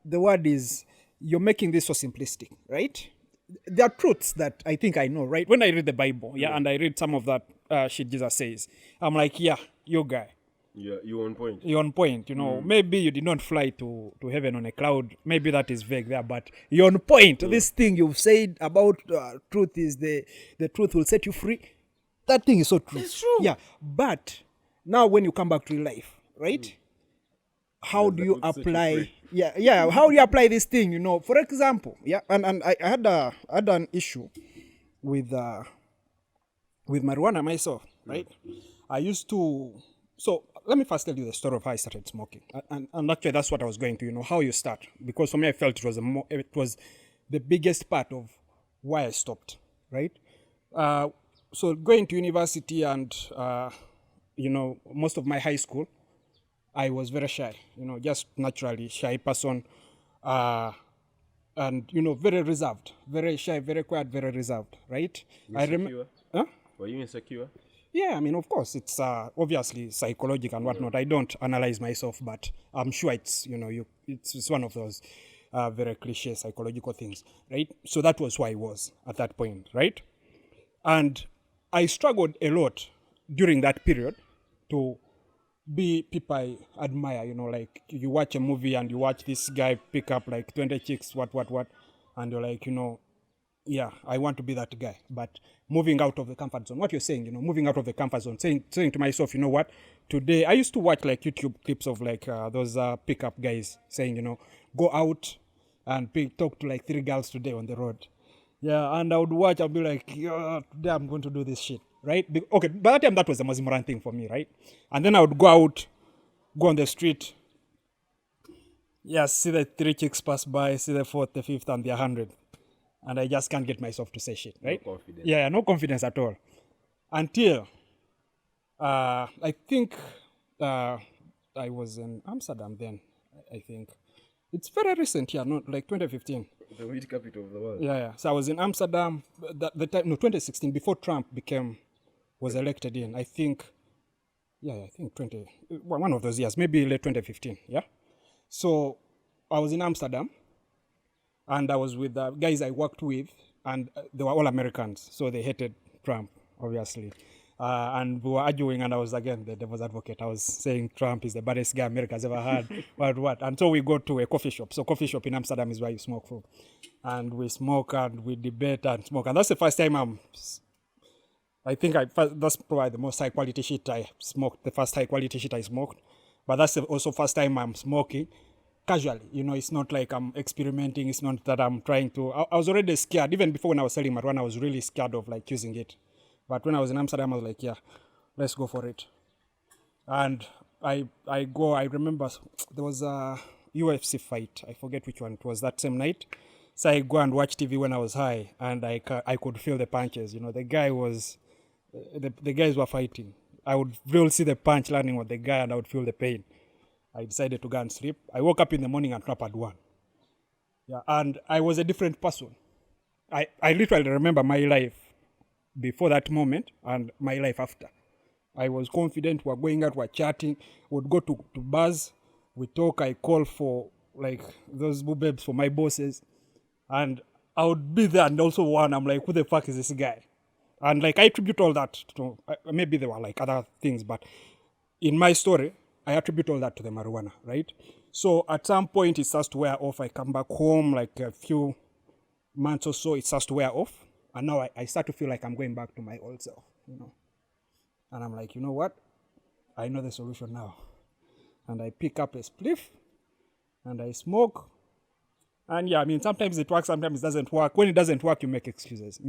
the word is, you're making this so simplistic, right? There are truths that I think I know, right? When I read the Bible, and I read some of that shit Jesus says, I'm like, you guy. Yeah, you're on point. You're on point, Maybe you did not fly to heaven on a cloud. Maybe that is vague there, but you're on point. This thing you've said about truth is the truth will set you free. That thing is so true. It's true. Yeah, but now when you come back to life, right? How do you apply? How do you apply this thing? For example, and I had an issue with marijuana myself, right? I used to. So let me first tell you the story of how I started smoking. And actually, that's what I was going to, how you start. Because for me, I felt it was the biggest part of why I stopped, right? So going to university and, most of my high school, I was very shy, just naturally shy person. And, very reserved, very shy, very quiet, very reserved, right? I remember. Huh? Were you insecure? Yeah, I mean, of course, it's obviously psychological and whatnot. I don't analyze myself, but I'm sure it's, it's one of those very cliche psychological things, right? So that was who I was at that point, right? And I struggled a lot during that period to be people I admire, like you watch a movie and you watch this guy pick up like 20 chicks, what, and you're like, yeah, I want to be that guy. But moving out of the comfort zone, what you're saying, moving out of the comfort zone, saying to myself, you know what, today, I used to watch like YouTube clips of like those pickup guys saying, go out and talk to like 3 girls today on the road. Yeah, and I would watch, I'll be like, yeah, today I'm going to do this shit, right? Okay, by that time, that was the most important thing for me, right? And then I would go out, go on the street, yeah, see the 3 chicks pass by, see the 4th, the 5th, and the 100th. And I just can't get myself to say shit, right? No confidence. Yeah, no confidence at all. Until I think I was in Amsterdam then, I think. It's very recent, yeah, not like 2015. The weed capital of the world. Yeah. So I was in Amsterdam, the time, 2016, before Trump was elected in, I think, I think one of those years, maybe late 2015, yeah? So I was in Amsterdam, and I was with the guys I worked with, and they were all Americans, so they hated Trump, obviously. And we were arguing, and I was, again, the devil's advocate. I was saying Trump is the baddest guy America's ever had, what. And so we go to a coffee shop. So coffee shop in Amsterdam is where you smoke from. And we smoke, and we debate and smoke. And that's the first time that's probably the most high-quality shit I smoked, the first high-quality shit I smoked. But that's also first time I'm smoking casually. It's not like I'm experimenting. It's not that I'm trying to. I was already scared. Even before when I was selling marijuana, I was really scared of like using it. But when I was in Amsterdam, I was like, yeah, let's go for it. And I remember there was a UFC fight. I forget which one it was that same night. So I go and watch TV when I was high, and I could feel the punches. The guys were fighting. I would really see the punch landing on the guy, and I would feel the pain. I decided to go and sleep. I woke up in the morning and Trump had won. Yeah, and I was a different person. I literally remember my life before that moment and my life after. I was confident. We're going out, we're chatting. We'd go to bars. We talk. I call for like those boo babes for my bosses. And I would be there and also one. I'm like, who the fuck is this guy? And like I attribute all that to, maybe there were like other things, but in my story, I attribute all that to the marijuana, right? So at some point it starts to wear off. I come back home like a few months or so, it starts to wear off. And now I start to feel like I'm going back to my old self, And I'm like, you know what? I know the solution now. And I pick up a spliff and I smoke. And yeah, I mean, sometimes it works, sometimes it doesn't work. When it doesn't work, you make excuses.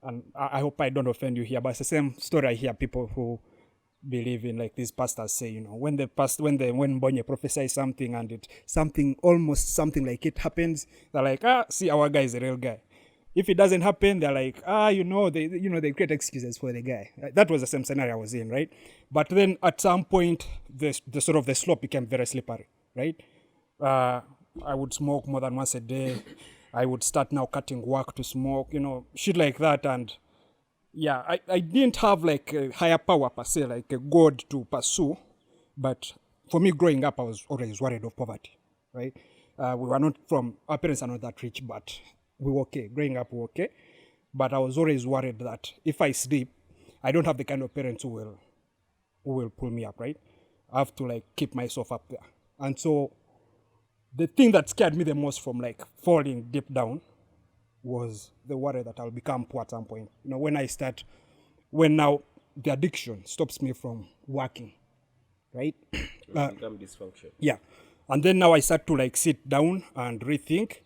And I hope I don't offend you here, but it's the same story I hear people who believe in, like these pastors say, when Mbonye prophesies something and almost something like it happens, they're like, see, our guy is a real guy. If it doesn't happen, they're like, they create excuses for the guy. That was the same scenario I was in, right? But then at some point, the sort of the slope became very slippery, right? I would smoke more than once a day. I would start now cutting work to smoke, shit like that. And yeah, I didn't have like a higher power per se, like a God to pursue. But for me, growing up, I was always worried of poverty, right? Our parents are not that rich, but we were okay. Growing up, we were okay. But I was always worried that if I sleep, I don't have the kind of parents who will pull me up, right? I have to like keep myself up there. And so the thing that scared me the most from like falling deep down was the worry that I'll become poor at some point. When now the addiction stops me from working, right? Become dysfunction. Yeah. And then now I start to like sit down and rethink,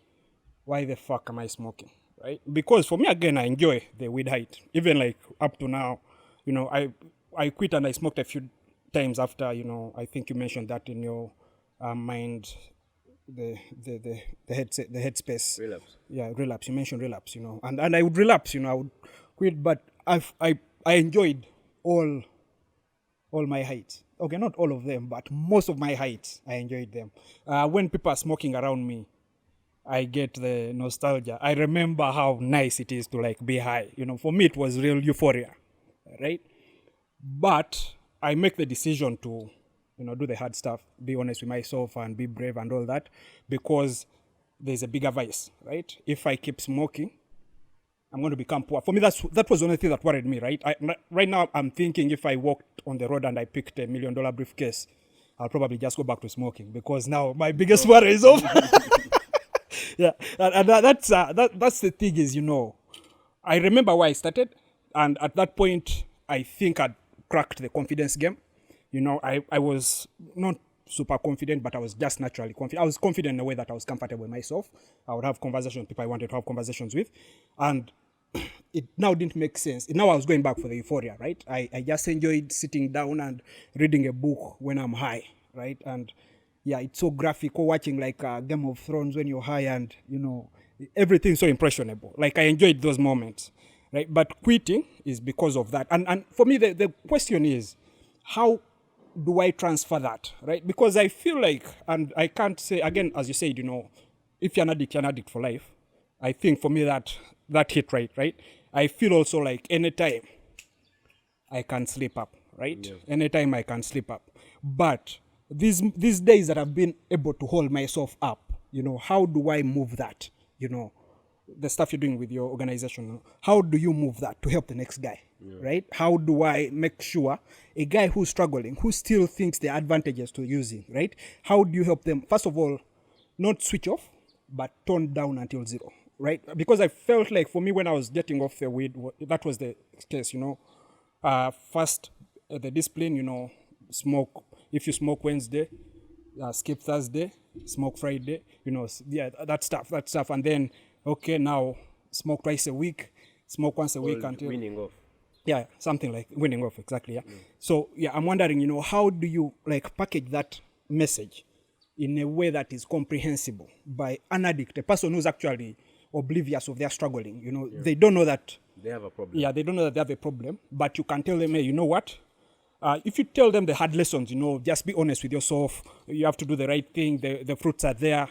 why the fuck am I smoking, right? Because for me, again, I enjoy the weed height. Even like up to now, I quit and I smoked a few times after, I think you mentioned that in your mind, the headspace. Relapse. Yeah, relapse. You mentioned relapse, and I would relapse, I would quit, but I enjoyed all my heights. Okay, not all of them, but most of my heights, I enjoyed them. When people are smoking around me, I get the nostalgia. I remember how nice it is to like be high. For me, it was real euphoria, right? But I make the decision to, do the hard stuff, be honest with myself and be brave and all that, because there's a bigger vice, right? If I keep smoking, I'm going to become poor. For me, that was the only thing that worried me, right? Right now, I'm thinking if I walked on the road and I picked $1 million briefcase, I'll probably just go back to smoking, because now my biggest worry is over. Yeah, and that's the thing is, I remember where I started, and at that point, I think I'd cracked the confidence game. I was not super confident, but I was just naturally confident. I was confident in a way that I was comfortable with myself. I would have conversations with people I wanted to have conversations with, and it now didn't make sense. Now I was going back for the euphoria, right? I just enjoyed sitting down and reading a book when I'm high, right? And yeah, it's so graphic, or watching like Game of Thrones when you're high, and everything's so impressionable. Like I enjoyed those moments, right? But quitting is because of that. And for me, the question is, how do I transfer that, right? Because I feel like, and I can't say, again, as you said, if you're an addict for life. I think for me that hit right? I feel also like anytime I can slip up, right? Yes. Anytime I can slip up. But these days that I've been able to hold myself up, how do I move that? The stuff you're doing with your organization, how do you move that to help the next guy, right? How do I make sure a guy who's struggling, who still thinks there are advantages to using, right? How do you help them, first of all, not switch off, but tone down until zero, right? Because I felt like for me when I was getting off the weed, that was the case, first, the discipline, smoke. If you smoke Wednesday, skip Thursday, smoke Friday, that stuff. And then, okay, now smoke twice a week, smoke once a week until weaning off. Yeah, something like weaning off, exactly. Yeah. So yeah, I'm wondering, how do you like package that message in a way that is comprehensible by an addict, a person who's actually oblivious of their struggling. They don't know that they have a problem. Yeah, they don't know that they have a problem, but you can tell them, hey, you know what? If you tell them the hard lessons, just be honest with yourself. You have to do the right thing. The fruits are there.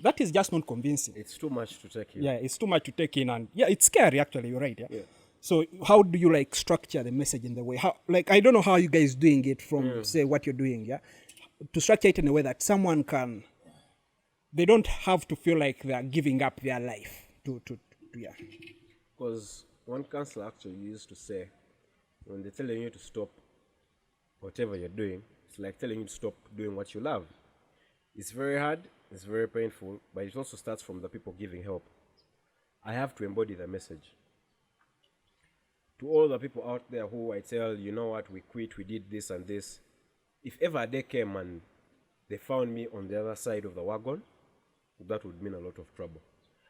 That is just not convincing. It's too much to take in. Yeah, it's too much to take in, and yeah, it's scary. Actually, you're right. Yeah. So how do you like structure the message in the way? I don't know how you guys doing it from say what you're doing. Yeah, to structure it in a way that someone can. They don't have to feel like they are giving up their life to yeah. Because one counselor actually used to say, when they're telling you to stop whatever you're doing, it's like telling you to stop doing what you love. It's very hard, it's very painful, but it also starts from the people giving help. I have to embody the message. To all the people out there who I tell, you know what, we quit, we did this and this. If ever they came and they found me on the other side of the wagon, that would mean a lot of trouble.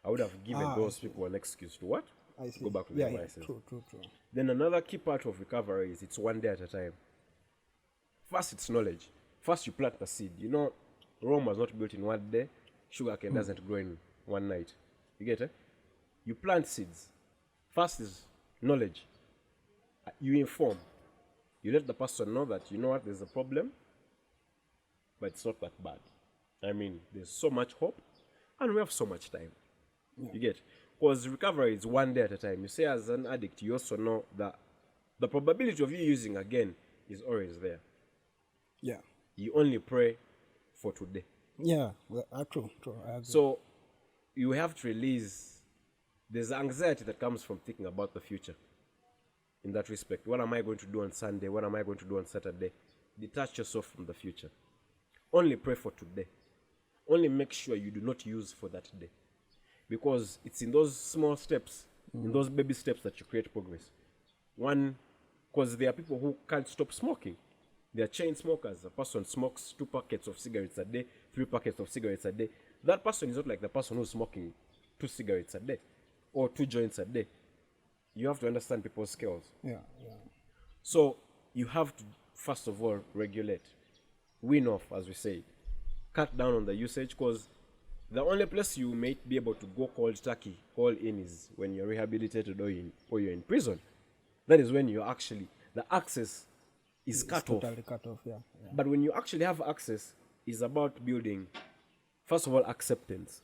I would have given those people an excuse to what? I see. Go back to their vices. True. Then another key part of recovery is it's one day at a time. First, it's knowledge. First, you plant the seed. Rome was not built in one day. Sugarcane doesn't grow in one night. You get it? You plant seeds. First is knowledge. You inform. You let the person know that, you know what, there's a problem, but it's not that bad. I mean, there's so much hope, and we have so much time. Yeah. You get? Because recovery is one day at a time. You say as an addict, you also know that the probability of you using again is always there. Yeah. You only pray for today. Yeah, true. I agree. So you have to release. There's anxiety that comes from thinking about the future. In that respect, what am I going to do on Sunday? What am I going to do on Saturday? Detach yourself from the future. Only pray for today. Only make sure you do not use for that day. Because it's in those small steps, in those baby steps that you create progress. One, because there are people who can't stop smoking. They are chain smokers. A person smokes 2 packets of cigarettes a day, 3 packets of cigarettes a day. That person is not like the person who's smoking 2 cigarettes a day or 2 joints a day. You have to understand people's skills. Yeah. So you have to first of all, regulate. Wean off, as we say. Cut down on the usage, because the only place you might be able to go cold turkey, all in, is when you're rehabilitated or you're in prison. That is when you're actually, the access is cut off. Totally cut off, yeah. But when you actually have access, it's about building, first of all, acceptance.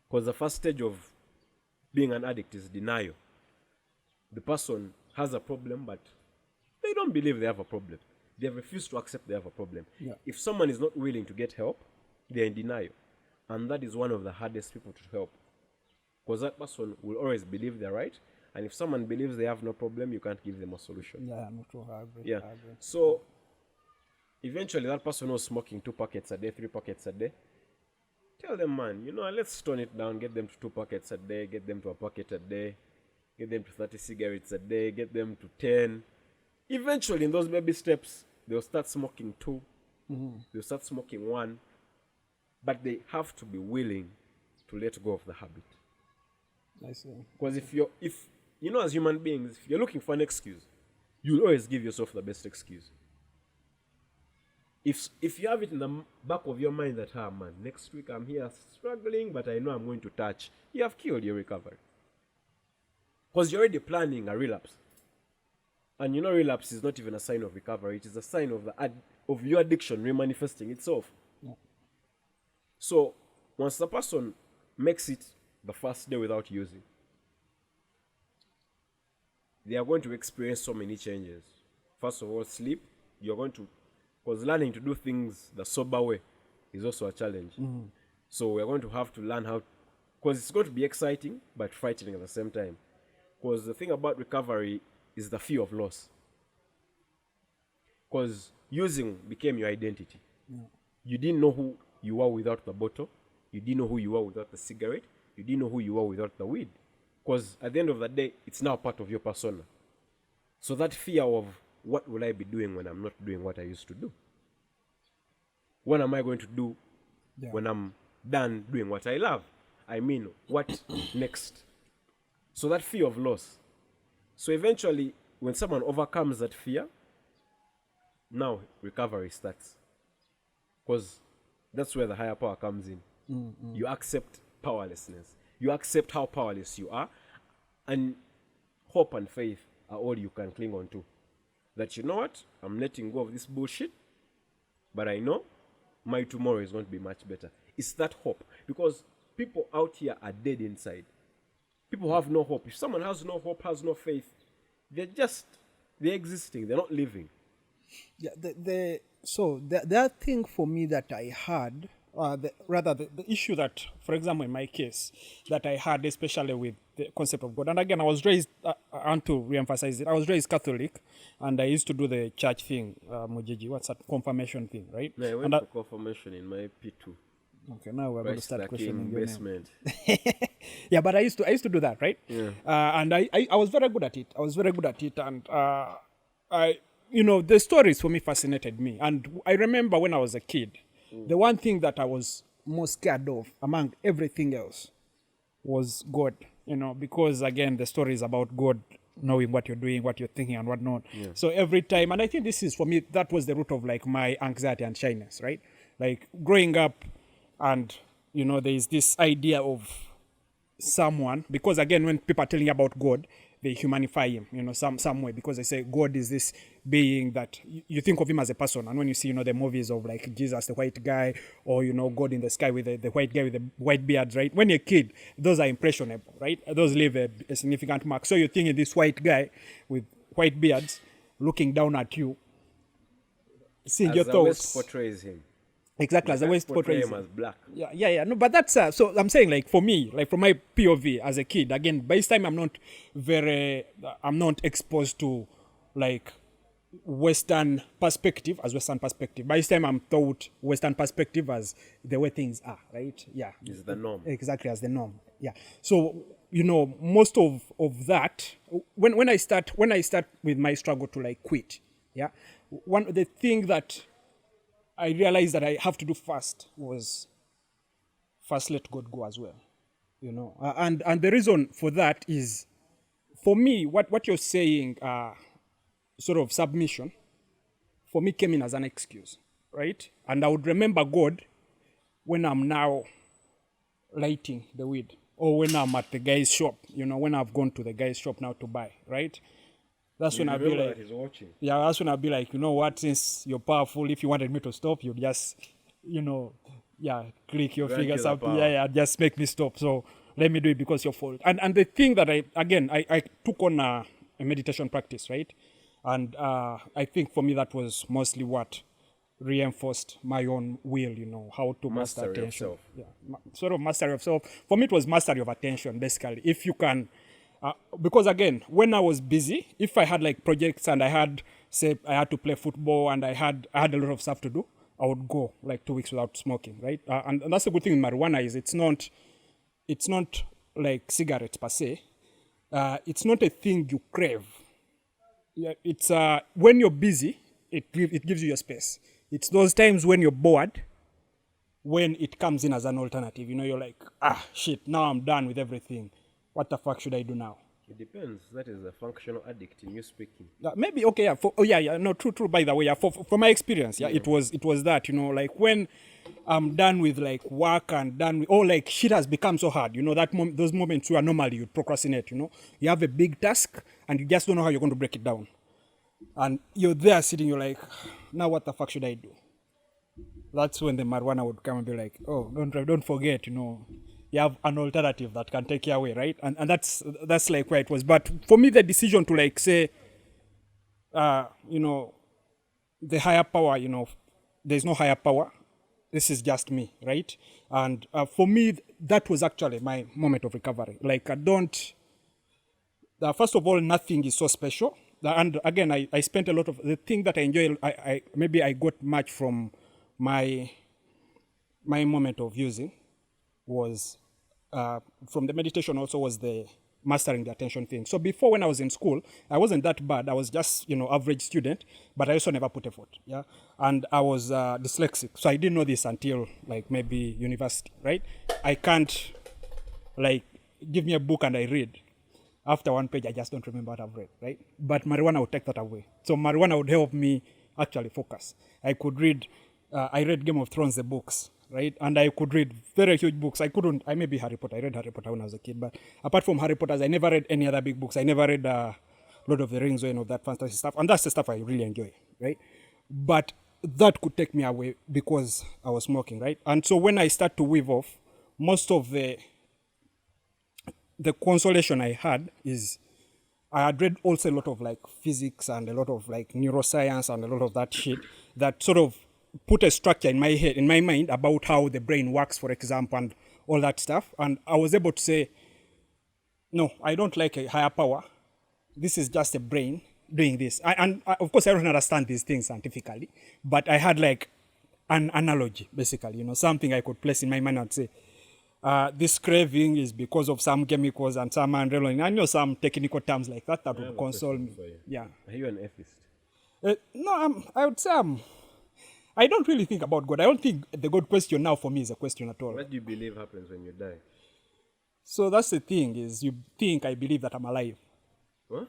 Because the first stage of being an addict is denial. The person has a problem, but they don't believe they have a problem. They refuse to accept they have a problem. Yeah. If someone is not willing to get help, they're in denial. And that is one of the hardest people to help. Because that person will always believe they're right. And if someone believes they have no problem, you can't give them a solution. Yeah, no, true. I agree. Yeah. I agree. So eventually that person was smoking 2 packets a day, 3 packets a day. Tell them, man, let's tone it down, get them to 2 packets a day, get them to a packet a day, get them to 30 cigarettes a day, get them to 10. Eventually, in those baby steps, they'll start smoking 2. They'll start smoking 1. But they have to be willing to let go of the habit. I see. Because if as human beings, if you're looking for an excuse, you'll always give yourself the best excuse. If you have it in the back of your mind that, man, next week I'm here struggling, but I know I'm going to touch, you have killed your recovery. Because you're already planning a relapse. And relapse is not even a sign of recovery. It is a sign of your addiction remanifesting itself. Yeah. So once the person makes it the first day without using, they are going to experience so many changes. First of all, sleep. You're going to, because learning to do things the sober way is also a challenge. So we're going to have to learn how, because it's going to be exciting but frightening at the same time. Because the thing about recovery is the fear of loss. Because using became your identity. You didn't know who you were without the bottle. You didn't know who you were without the cigarette. You didn't know who you were without the weed. Because at the end of the day, it's now part of your persona. So that fear of, what will I be doing when I'm not doing what I used to do? What am I going to do when I'm done doing what I love? I mean, what next? So that fear of loss. So eventually, when someone overcomes that fear, now recovery starts. Because that's where the higher power comes in. You accept powerlessness. You accept how powerless you are. And hope and faith are all you can cling on to. That, I'm letting go of this bullshit, but I know my tomorrow is going to be much better. It's that hope. Because people out here are dead inside. People have no hope. If someone has no hope, has no faith, they're existing. They're not living. Yeah, the other thing for me that I had, the issue that, for example, in my case, that I had, especially with the concept of God, and again, I was raised, I want to re-emphasize it, I was raised Catholic, and I used to do the church thing, Mujiji, what's that, confirmation thing, right? No, I went for confirmation in my P2. Okay, now we're going to start questioning your basement. Yeah, but I used to do that, right? Yeah. And I was very good at it. And the stories for me fascinated me. And I remember when I was a kid, the one thing that I was most scared of among everything else was God, because again, the story is about God knowing what you're doing, what you're thinking and whatnot. Yeah. So every time, and I think this is, for me, that was the root of like my anxiety and shyness, right? Like growing up, and, there is this idea of someone, because again, when people are telling you about God, they humanify him, some way, because they say God is this being that you think of him as a person. And when you see, the movies of like Jesus, the white guy, or, God in the sky with the white guy with the white beards, right? When you're a kid, those are impressionable, right? Those leave a significant mark. So you're thinking this white guy with white beards looking down at you, seeing as your the thoughts. West portrays him. Exactly, as the West portrays him as black. Yeah. No, but that's so. I'm saying, like, for me, like from my POV as a kid, again, by this time I'm not exposed to like Western perspective. By this time I'm taught Western perspective as the way things are, right? Yeah, is the norm. Exactly, as the norm. Yeah. So most of that when I start with my struggle to like quit, the thing that I realized that I have to do first was let God go as well, and the reason for that is, for me, what you're saying, sort of submission, for me came in as an excuse, right? And I would remember God when I'm now lighting the weed, or when I'm at the guy's shop, when I've gone to the guy's shop now to buy, right? That's when I'll be like, that he's watching. Yeah, that's when I'll be like, you know what, since you're powerful, if you wanted me to stop, you'd just, click your Grant finger you the something, power. just make me stop. So let me do it because you're fault. And the thing that I took on a meditation practice, right? And I think for me that was mostly what reinforced my own will, how to master Mastery of attention. self. Yeah, sort of mastery of self. For me, it was mastery of attention, basically. If you can, because again, when I was busy, if I had like projects and I had to play football and I had a lot of stuff to do, I would go like 2 weeks without smoking, right? And that's the good thing with marijuana is it's not like cigarettes per se. It's not a thing you crave. Yeah, it's when you're busy, it gives you your space. It's those times when you're bored, when it comes in as an alternative. You're like, shit, now I'm done with everything. What the fuck should I do now? It depends. That is a functional addict in you speaking. Maybe okay, yeah. No, true. By the way, yeah. For my experience, it was that. Like when I'm done with like work and done with like shit has become so hard. Those moments where normally you procrastinate. You have a big task and you just don't know how you're going to break it down. And you're there sitting, you're like, now what the fuck should I do? That's when the marijuana would come and be like, oh, don't forget, you have an alternative that can take you away, right? And that's like where it was. But for me, the decision to like say, the higher power, there's no higher power. This is just me, right? And for me, that was actually my moment of recovery. Like first of all, nothing is so special. And again, I spent a lot of the thing that I enjoy. I got much from my moment of using was from the meditation. Also was the mastering the attention thing. So before, when I was in school, I wasn't that bad. I was just average student, but I also never put effort. Yeah, and I was dyslexic, so I didn't know this until like maybe university. Right? I can't like give me a book and I read. After one page, I just don't remember what I've read, right? But marijuana would take that away. So marijuana would help me actually focus. I could read, I read Game of Thrones, the books, right? And I could read very huge books. I maybe Harry Potter. I read Harry Potter when I was a kid. But apart from Harry Potter, I never read any other big books. I never read Lord of the Rings or any of that fantasy stuff. And that's the stuff I really enjoy, right? But that could take me away because I was smoking, right? And so when I start to weave off, most of the consolation I had is I had read also a lot of like physics and a lot of like neuroscience and a lot of that shit that sort of put a structure in my head, in my mind about how the brain works, for example, and all that stuff. And I was able to say, no, I don't like a higher power. This is just a brain doing this. Of course, I don't understand these things scientifically, but I had like an analogy, basically, something I could place in my mind and say, this craving is because of some chemicals and some adrenaline. I know some technical terms like that would console me. Yeah. Are you an atheist? No, I would say I don't really think about God. I don't think the God question now for me is a question at all. What do you believe happens when you die? So that's the thing, is you think I believe that I'm alive. What?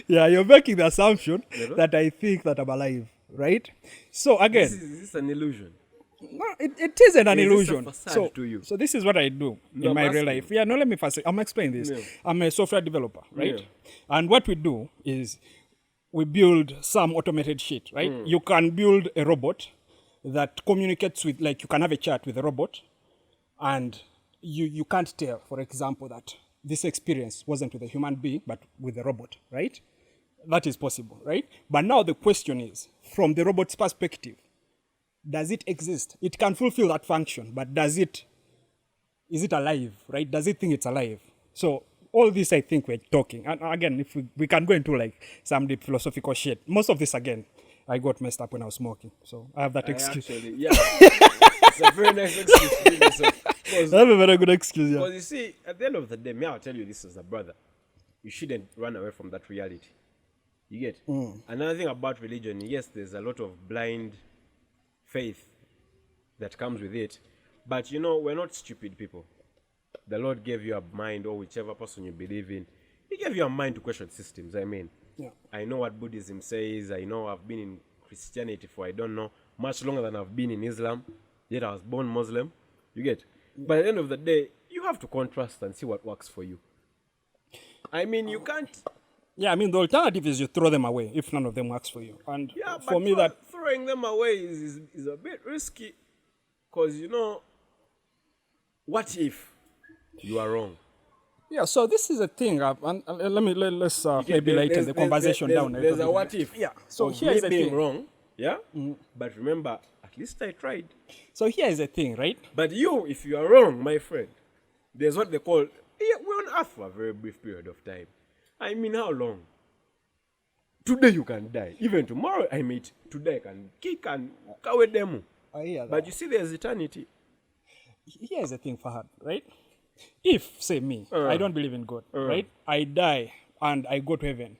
Yeah, you're making the assumption that I think that I'm alive, right? So again, is this an illusion? No, it isn't an illusion. This a facade to you? So this is what I do in my real life. Yeah, no, let me first. I'm explaining this. Yeah. I'm a software developer, right? Yeah. And what we do is we build some automated shit, right? You can build a robot that communicates with, like, you can have a chat with a robot, and you can't tell, for example, that this experience wasn't with a human being, but with a robot, right? That is possible, right? But now the question is, from the robot's perspective, does it exist? It can fulfill that function, but is it alive, right? Does it think it's alive? So all this, I think we're talking. And again, if we can go into like some deep philosophical shit. Most of this, again, I got messed up when I was smoking. So I have that excuse. Actually, yeah. It's a very nice excuse. I have a very good excuse, yeah. Because you see, at the end of the day, I'll tell you this as a brother. You shouldn't run away from that reality. You get? Another thing about religion, yes, there's a lot of blind faith that comes with it, but we're not stupid people. The Lord gave you a mind, or whichever person you believe in, He gave you a mind to question systems. Yeah. I know what Buddhism says. I know I've been in Christianity for, I don't know, much longer than I've been in Islam. Yet I was born Muslim. You get? But at the end of the day, you have to contrast and see what works for you. I mean, you can't. Yeah, I mean, the alternative is you throw them away if none of them works for you. And Yeah, for me, that throwing them away is a bit risky. Because, what if you are wrong? yeah. So this is a thing. And let's maybe lighten the conversation down. There's a what if. Yeah. So of here me is the being thing. wrong. Yeah. But remember, at least I tried. So here is the thing, right? But you, if you are wrong, my friend, there's what they call. Yeah, we're on Earth for a very brief period of time. I mean, how long? Today you can die. Even tomorrow, today I can kick and cover them. I hear that. But you see, there's eternity. Here's the thing, Fahad, right? If, say me, I don't believe in God, right? I die and I go to heaven.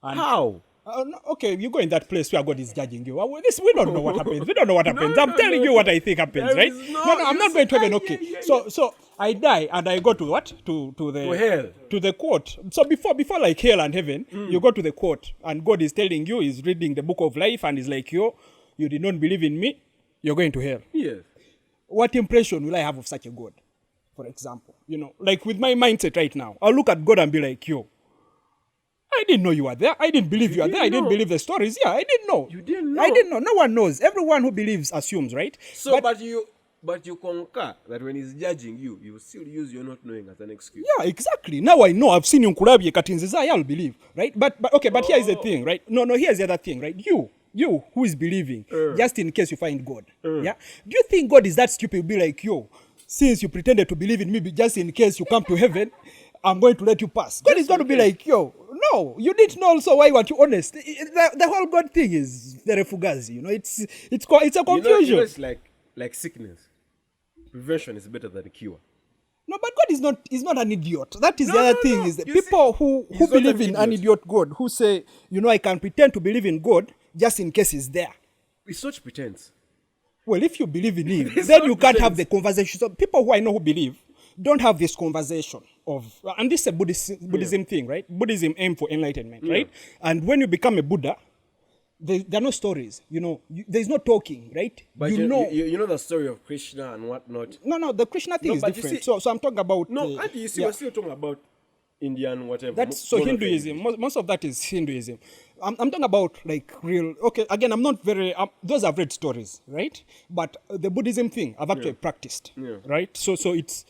And How? No, okay, you go in that place where God is judging you. We don't know what happens. We don't know what happens. I'm telling you what I think happens, There right? is I'm not going to heaven. Okay, so I die and I go to what? To hell. To the court. So before like hell and heaven, you go to the court and God is telling you, he's reading the book of life and is like, you did not believe in me, you're going to hell. Yes. What impression will I have of such a God? For example, like with my mindset right now, I'll look at God and be like, I didn't know you were there. I didn't believe you were there. I didn't believe the stories. Yeah, I didn't know. You didn't know. I didn't know. No one knows. Everyone who believes assumes, right? So, but you concur that when he's judging you, you still use your not knowing as an excuse. Yeah, exactly. Now I know. I've seen you Nkurabye Katinziza. I'll believe, right? But here is the thing, right? No, here's the other thing, right? You who is believing, just in case you find God. Yeah. Do you think God is that stupid? Be like, since you pretended to believe in me, just in case you come to heaven, I'm going to let you pass. God is going to be like, no, you need to know also why you are too honest. The whole God thing is very fugazi. It's a confusion. It's like sickness. Prevention is better than cure. No, but God is not an idiot. That is the other thing. Is that people who believe in an idiot God, who say, I can pretend to believe in God just in case he's there. It's such pretense. Well, if you believe in him, then you can't have the conversation. So people who I know who believe don't have this conversation of, and this is a Buddhism thing, right? Buddhism aim for enlightenment, right? And when you become a Buddha, there are no stories, there's no talking, right? But you know the story of Krishna and whatnot. No, the Krishna thing is different. So I'm talking about. No, we're still talking about Indian whatever. That's so Hinduism. Most of that is Hinduism. I'm talking about like real. Okay, again, I'm not very. Those I've read stories, right? But the Buddhism thing I've actually practiced, right? So it's.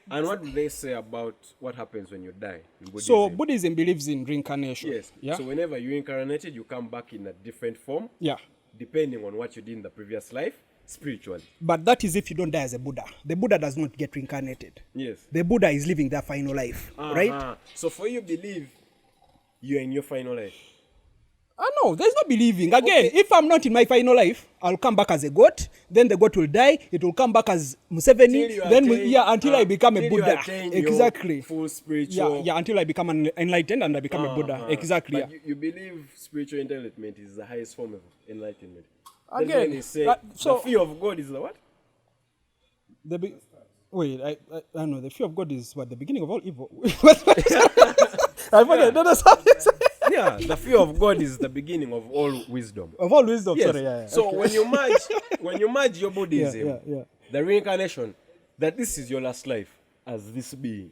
And what do they say about what happens when you die in Buddhism? So Buddhism believes in reincarnation. Yes. Yeah. So whenever you incarnated, you come back in a different form. Yeah. Depending on what you did in the previous life, spiritually. But that is if you don't die as a Buddha. The Buddha does not get reincarnated. Yes. The Buddha is living their final life, right? So for you believe you're in your final life. No, there's no believing. Again, if I'm not in my final life, I'll come back as a goat. Then the goat will die. It will come back as Museveni. Until I become a Buddha. Exactly. Full spiritual. Yeah, until I become enlightened and I become a Buddha. Exactly. But you believe spiritual enlightenment is the highest form of enlightenment. Again, when you say the fear of God is the what? I don't know. The fear of God is what? The beginning of all evil. I forget. No, that's how you say. Yeah, the fear of God is the beginning of all wisdom. Of all wisdom, yes. Sorry, yeah. So when you merge your Buddhism, the reincarnation, that this is your last life as this being.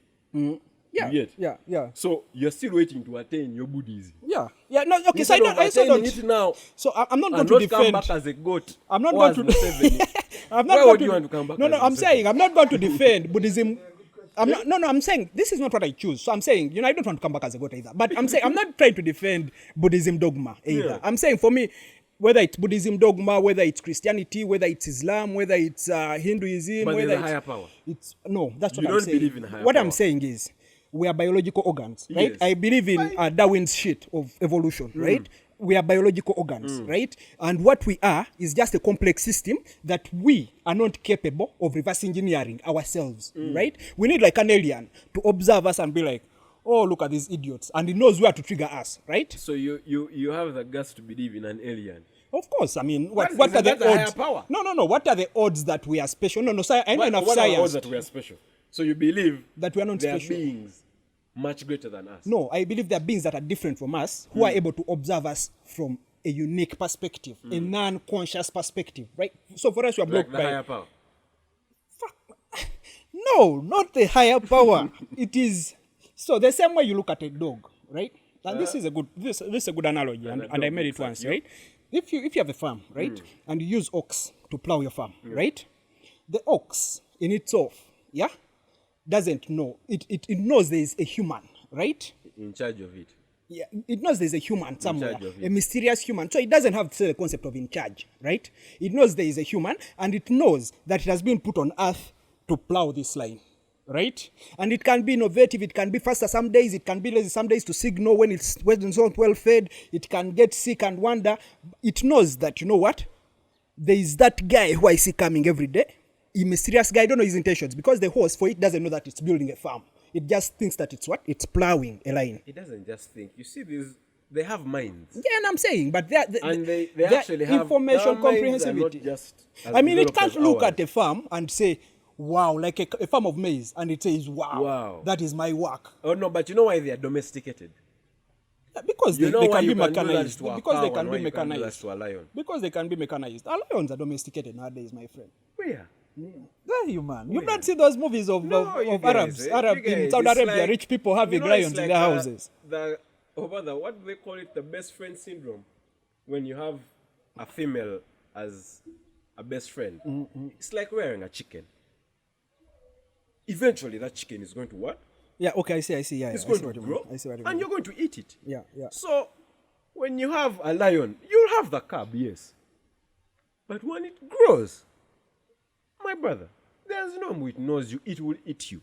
Yeah. So you're still waiting to attain your Buddhism. Yeah. No, okay, so I don't it now. So I'm not going to defend. Come back as a goat. I'm not going to Why would you want to come back? No, I'm saying I'm not going to defend Buddhism. I'm saying this is not what I choose. So I'm saying, I don't want to come back as a goat either. But I'm saying I'm not trying to defend Buddhism dogma either. Yeah. I'm saying for me, whether it's Buddhism dogma, whether it's Christianity, whether it's Islam, whether it's Hinduism, but whether there's a higher power. That's what I'm saying. You don't believe in higher power. I'm saying is we are biological organs, right? Yes. I believe in Darwin's shit of evolution, right? We are biological organs, right? And what we are is just a complex system that we are not capable of reverse engineering ourselves, right? We need like an alien to observe us and be like, oh, look at these idiots. And he knows where to trigger us, right? So you have the guts to believe in an alien? Of course. I mean, what are the odds? Power? No. What are the odds that we are special? No. I know enough what science. What are the odds that we are special? So you believe that we are not special? Beings. much greater than us. No, I believe there are beings that are different from us who are able to observe us from a unique perspective, a non-conscious perspective, right? So for us, we are Like blocked the by... higher power. No, not the higher power. It is... So the same way you look at a dog, right? And this is a good analogy, and I made it once, right? If you have a farm, right, and you use ox to plow your farm, right? The ox in itself, doesn't know. It knows there is a human, right? In charge of it. Yeah, it knows there's a human somewhere, charge of a it. mysterious human. So it doesn't have the concept of in charge, right? It knows there is a human, and it knows that it has been put on earth to plow this line, right? And it can be innovative, it can be faster some days, it can be lazy some days to signal when it's not well fed, it can get sick and wander. It knows that, you know what? There is that guy who I see coming every day, a mysterious guy, I don't know his intentions, because the horse, for it, doesn't know that it's building a farm. It just thinks that it's what? It's plowing a line. It doesn't just think. You see, they have minds. Yeah, and I'm saying, but they actually have information their minds are not comprehensivity. just as I mean, it developed can't as look ours. at a farm and say, wow, like a farm of maize, and it says, Wow. that is my work. Oh no, but you know why they are domesticated? Because You know they why can be you can do that mechanized. to a Because cow they and can why be you can't do that mechanized. to a lion? Because they can be mechanized. Our lions are domesticated nowadays, my friend. Where? They're human. You've not seen those movies of You Arabs, guys, Arab you in guys, Saudi it's Arabia, like- rich people having you know, lions it's in like their houses. What do they call it? The best friend syndrome. When you have a female as a best friend, it's like wearing a chicken. Eventually, that chicken is going to what? Yeah, okay, I see. Yeah, It's I going see to what you mean. grow, I see what you and mean. you're going to eat it. Yeah. So, when you have a lion, you'll have the cub, yes. But when it grows, my brother, there's no way it knows you, it will eat you.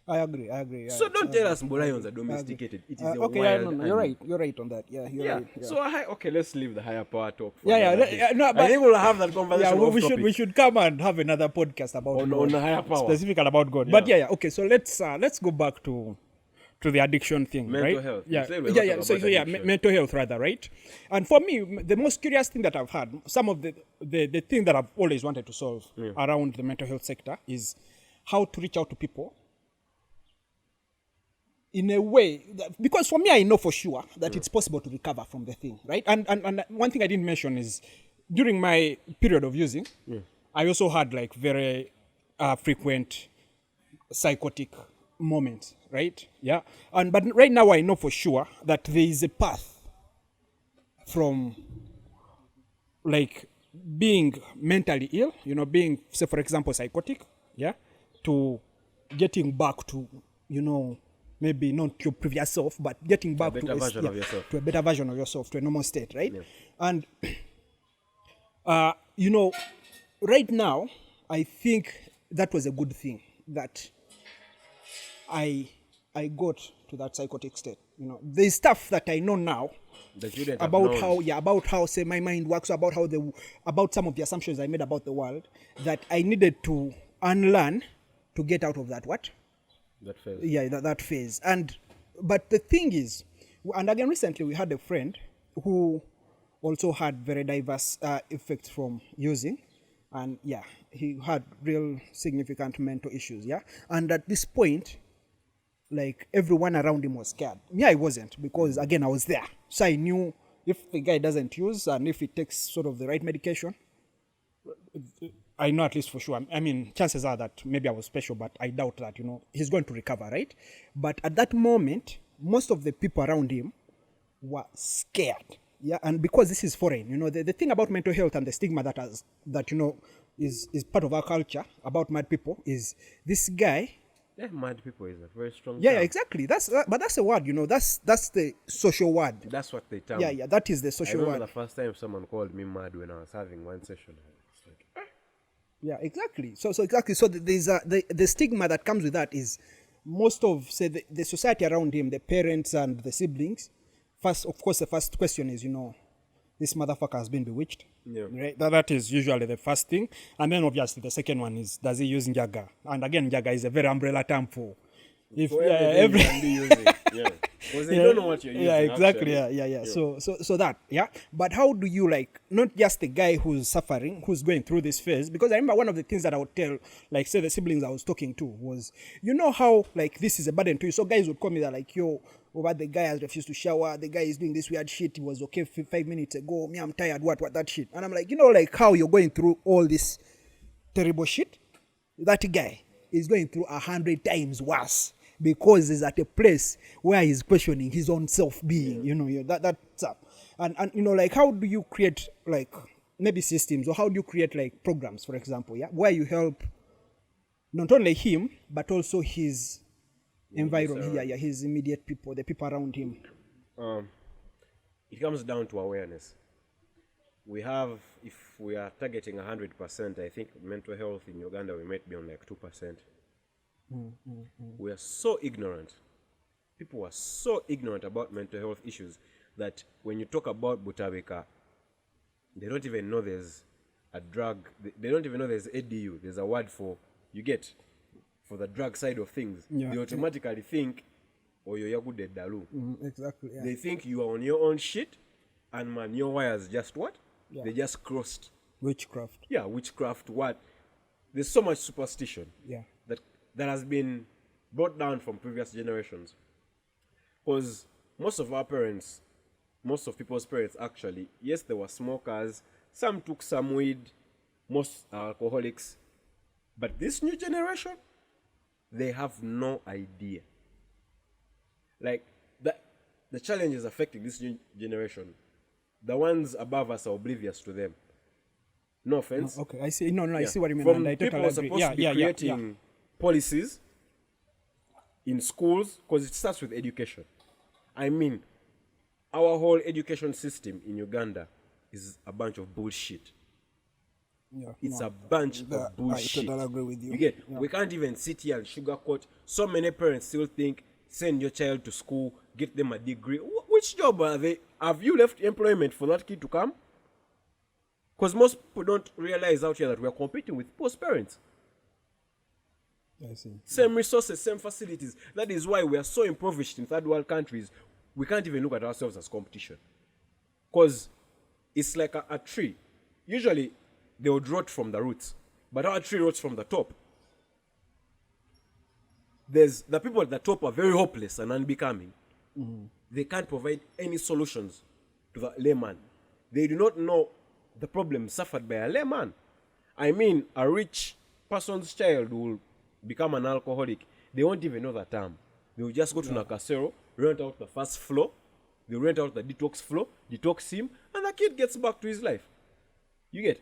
I agree. Yeah, So don't tell us lions are domesticated. It is a okay, wild no, animal. you're right on that. Yeah, you're Yeah. right. Yeah. So okay, let's leave the higher power talk. For Yeah, another day. no, I but- think we'll have that conversation. Yeah, off we topic. should come and have another podcast about On God, the higher power. specifically about God. But yeah. Okay, so let's go back to the addiction thing, Mental right? health. Yeah, You said we were yeah. talking So about yeah, addiction. mental health rather, right? And for me, the most curious thing that I've had, some of the thing that I've always wanted to solve around the mental health sector is how to reach out to people in a way that, because for me, I know for sure that it's possible to recover from the thing, right? And one thing I didn't mention is during my period of using, I also had like very frequent psychotic moments, right? Yeah. But right now I know for sure that there is a path from like being mentally ill, being, say for example, psychotic, to getting back to, maybe not your previous self, but getting back better version of yourself. to a better version of yourself, to a normal state, right? Yeah. And right now, I think that was a good thing that I got to that psychotic state. There's stuff that I know now That you didn't have about known. about how say my mind works, about about some of the assumptions I made about the world that I needed to unlearn to get out of that That phase. yeah, that phase. But the thing is, and again recently we had a friend who also had very diverse effects from using, and he had real significant mental issues, and at this point, like everyone around him was scared. Me, I wasn't, because again I was there, so I knew if the guy doesn't use and if he takes sort of the right medication, I know at least for sure. I mean, chances are that maybe I was special, but I doubt that, he's going to recover, right? But at that moment, most of the people around him were scared. Yeah, and because this is foreign, the thing about mental health and the stigma that is part of our culture about mad people is this guy. Yeah, mad people is a very strong Yeah, term. exactly. But that's a word, that's the social word. That's what they term. Yeah, that is the I social remember word. the first time someone called me mad when I was having one session. It's like, Yeah, exactly. So exactly. So there's the stigma that comes with that is most of, say, the society around him, the parents and the siblings. First, of course, the first question is, this motherfucker has been bewitched. Yeah. Right? That is usually the first thing. And then obviously the second one is, does he use Njaga? And again, Njaga is a very umbrella term for, if for everything you can be using. Yeah. Because they don't know what you're using. Yeah, exactly. Actually. Yeah. So that, yeah. But how do you, like, not just the guy who's suffering, who's going through this phase? Because I remember one of the things that I would tell, like, say the siblings I was talking to was, you know how, like, this is a burden to you. So guys would call me that, like, yo, but the guy has refused to shower. The guy is doing this weird shit. He was okay 5 minutes ago. Me, I'm tired. What that shit? And I'm like, you know, like how you're going through all this terrible shit. That guy is going through 100 times worse because he's at a place where he's questioning his own self-being. You know, that's up. And you know, like, how do you create, like, maybe systems, or how do you create, like, programs, for example, yeah, where you help not only him but also his environment, his immediate people, the people around him? It comes down to awareness. We have, if we are targeting 100%, I think mental health in Uganda, we might be on like 2%. We are so ignorant. People are so ignorant about mental health issues that when you talk about Butabika, they don't even know there's a drug. They don't even know there's ADU. There's a word for, you get, for the drug side of things. Yeah. They automatically think, oh, you're good at Dalu. Exactly. Yeah. They think you are on your own shit, and man, your wires just what? Yeah. They just crossed. Witchcraft. Yeah, witchcraft, what? There's so much superstition. Yeah. That has been brought down from previous generations. Because most of people's parents actually, yes, they were smokers, some took some weed, most are alcoholics. But this new generation, they have no idea. Like, the challenges affecting this new generation, the ones above us are oblivious to them. No offense. Okay, I see. No, I see what you mean. From And I people totally are agree. supposed to be creating policies in schools, because it starts with education. I mean, our whole education system in Uganda is a bunch of bullshit. Yeah, It's a bunch of bullshit. I totally agree with you. You get, we can't even sit here and sugarcoat. So many parents still think, send your child to school, get them a degree. Which job are they? Have you left employment for that kid to come? Because most people don't realize out here that we are competing with post parents. I see. Same resources, same facilities. That is why we are so impoverished in third world countries. We can't even look at ourselves as competition. Because it's like a tree. Usually, they would rot from the roots. But our tree rots from the top. The people at the top are very hopeless and unbecoming. They can't provide any solutions to the layman. They do not know the problem suffered by a layman. I mean, a rich person's child will become an alcoholic. They won't even know the term. They will just go to Nakasero, rent out the first floor, they rent out the detox floor, detox him, and the kid gets back to his life. You get?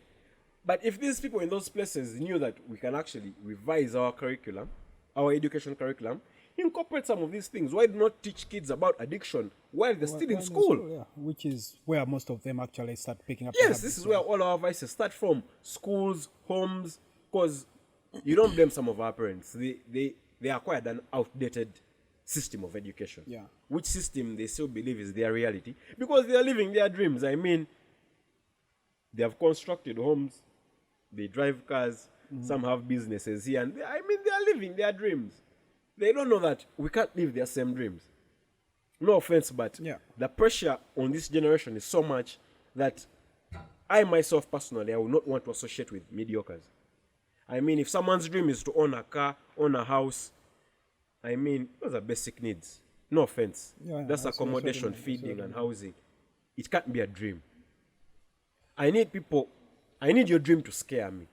But if these people in those places knew that we can actually revise our curriculum, our education curriculum, incorporate some of these things, why not teach kids about addiction while they're still in school? Which is where most of them actually start picking up. Yes, this is where all our vices start from. Schools, homes, because you don't blame some of our parents. They acquired an outdated system of education. Yeah. Which system they still believe is their reality. Because they are living their dreams. I mean, they have constructed homes, they drive cars, some have businesses here, and they are living their dreams. They don't know that we can't live their same dreams. No offense, but the pressure on this generation is so much that I myself personally, I would not want to associate with mediocres. I mean, if someone's dream is to own a car, own a house, I mean, those are basic needs. No offense. That's accommodation, feeding, and housing. It can't be a dream. I need your dream to scare me.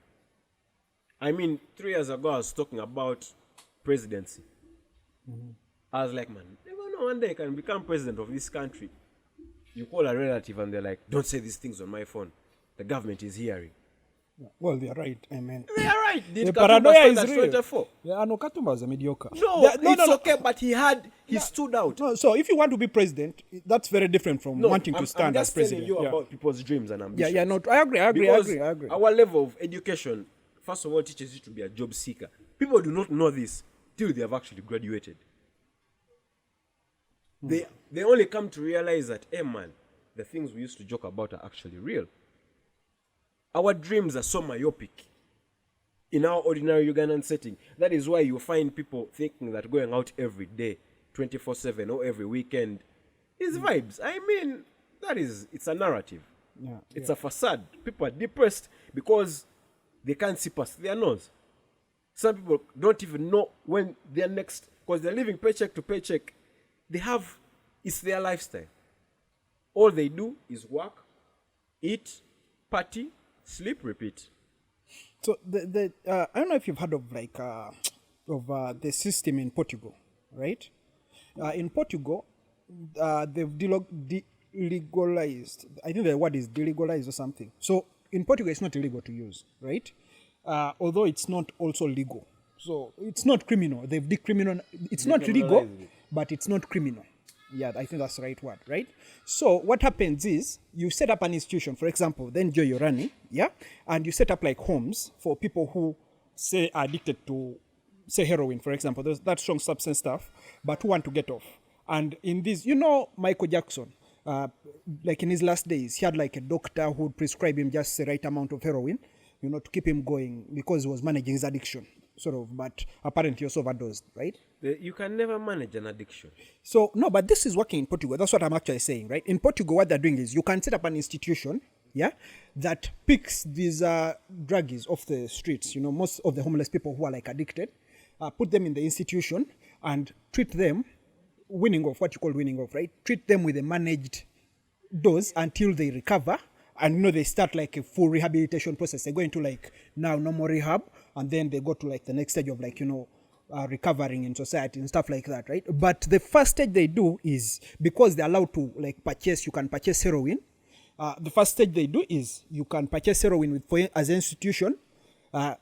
I mean, 3 years ago, I was talking about presidency. I was like, man, never know one day I can become president of this country. You call a relative and they're like, don't say these things on my phone. The government is hearing. Well, they're right. I mean, they are right. Did the Katumba paranoia start is at real. 24? Yeah, no, Katumba was a mediocre. No, it's okay, but he stood out. No, so if you want to be president, that's very different from wanting to stand as president. I'm just telling you about people's dreams and ambitions. No, I agree. Because our level of education, first of all, teaches you to be a job seeker. People do not know this till they have actually graduated. They only come to realize that, hey man, the things we used to joke about are actually real. Our dreams are so myopic in our ordinary Ugandan setting. That is why you find people thinking that going out every day 24/7 or every weekend is vibes. I mean, it's a narrative. Yeah, It's a facade. People are depressed because they can't see past their nose. Some people don't even know when they're next, because they're living paycheck to paycheck. It's their lifestyle. All they do is work, eat, party, sleep, repeat. So I don't know if you've heard of the system in Portugal, right? In Portugal, they've legalized. I think the word is delegalized or something. So in Portugal, it's not illegal to use, right? Although it's not also legal. So it's not criminal. They've decriminal. It's not legal, but it's not criminal. Yeah, I think that's the right word, right? So what happens is you set up an institution, for example, then Joe, you're running, yeah? And you set up like homes for people who, say, are addicted to, say, heroin, for example. There's that strong substance stuff, but who want to get off. And in this, Michael Jackson, like in his last days, he had like a doctor who would prescribe him just the right amount of heroin, to keep him going because he was managing his addiction, sort of, but apparently he also overdosed, right? You can never manage an addiction. So, no, but this is working in Portugal. That's what I'm actually saying, right? In Portugal, what they're doing is you can set up an institution, yeah, that picks these druggies off the streets, most of the homeless people who are like addicted, put them in the institution and treat them, winning off, what you call winning off, right? Treat them with a managed dose until they recover. And they start like a full rehabilitation process. They go into like now normal rehab, and then they go to like the next stage of like, recovering in society and stuff like that, right? But the first stage they do is, because they're allowed to like you can purchase heroin. The first stage they do is you can purchase heroin as an institution,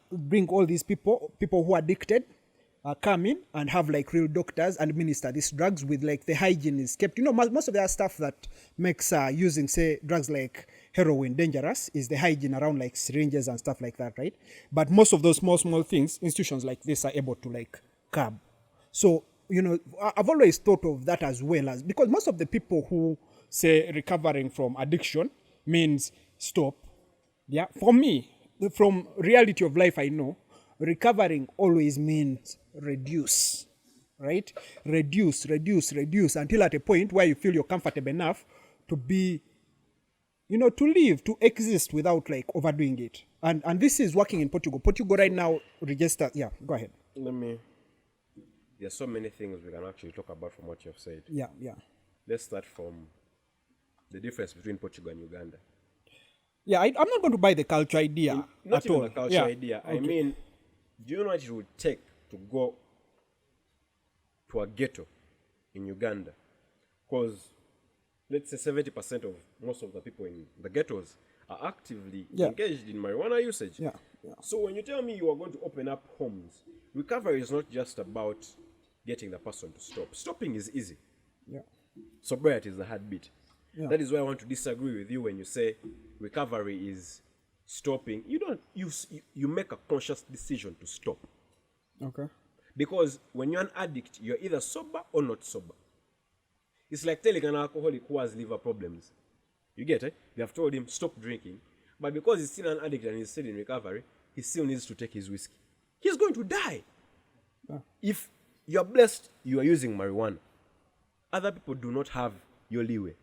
bring all these people who are addicted, come in and have like real doctors administer these drugs with like the hygiene is kept. Most of the stuff that makes using, say, drugs like heroin dangerous is the hygiene around like syringes and stuff like that, right? But most of those small things, institutions like this are able to like curb. So, I've always thought of that as well, as because most of the people who say recovering from addiction means stop. Yeah. For me, from reality of life, I know recovering always means reduce, right? Reduce until at a point where you feel you're comfortable enough to be, to live, to exist without like overdoing it. And this is working in Portugal. Portugal right now register. Yeah, go ahead. There's so many things we can actually talk about from what you've said. Yeah. Let's start from the difference between Portugal and Uganda. Yeah, I'm not going to buy the culture idea not at even all. the culture idea. Okay. I mean, do you know what it would take to go to a ghetto in Uganda? Because let's say 70% of most of the people in the ghettos are actively engaged in marijuana usage. Yeah. So when you tell me you are going to open up homes, recovery is not just about getting the person to stop. Stopping is easy. Yeah. Sobriety is the hard bit. Yeah. That is why I want to disagree with you when you say recovery is stopping. You make a conscious decision to stop. Okay. Because when you're an addict, you're either sober or not sober. It's like telling an alcoholic who has liver problems. You get it? They have told him stop drinking, but because he's still an addict and he's still in recovery, he still needs to take his whiskey. He's going to die. Yeah. If you're blessed, you are using marijuana. Other people do not have your leeway.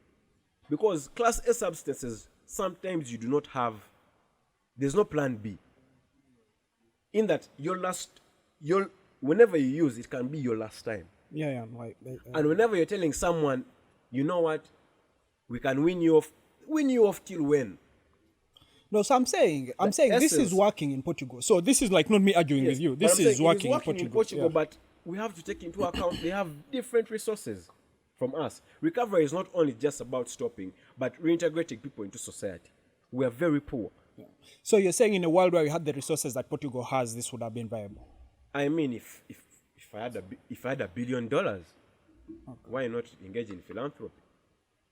Because class A substances, sometimes you do not have, there's no plan B. In that whenever you use, it can be your last time. Yeah, right. And whenever you're telling someone, you know what, we can win you off till when? No, so I'm saying this is working in Portugal. So this is like not me arguing with you. This is working in Portugal. Yeah. But we have to take into account they have different resources from us. Recovery is not only just about stopping, but reintegrating people into society. We are very poor. Yeah. So you're saying in a world where we had the resources that Portugal has, this would have been viable? I mean, if I had $1 billion, why not engage in philanthropy?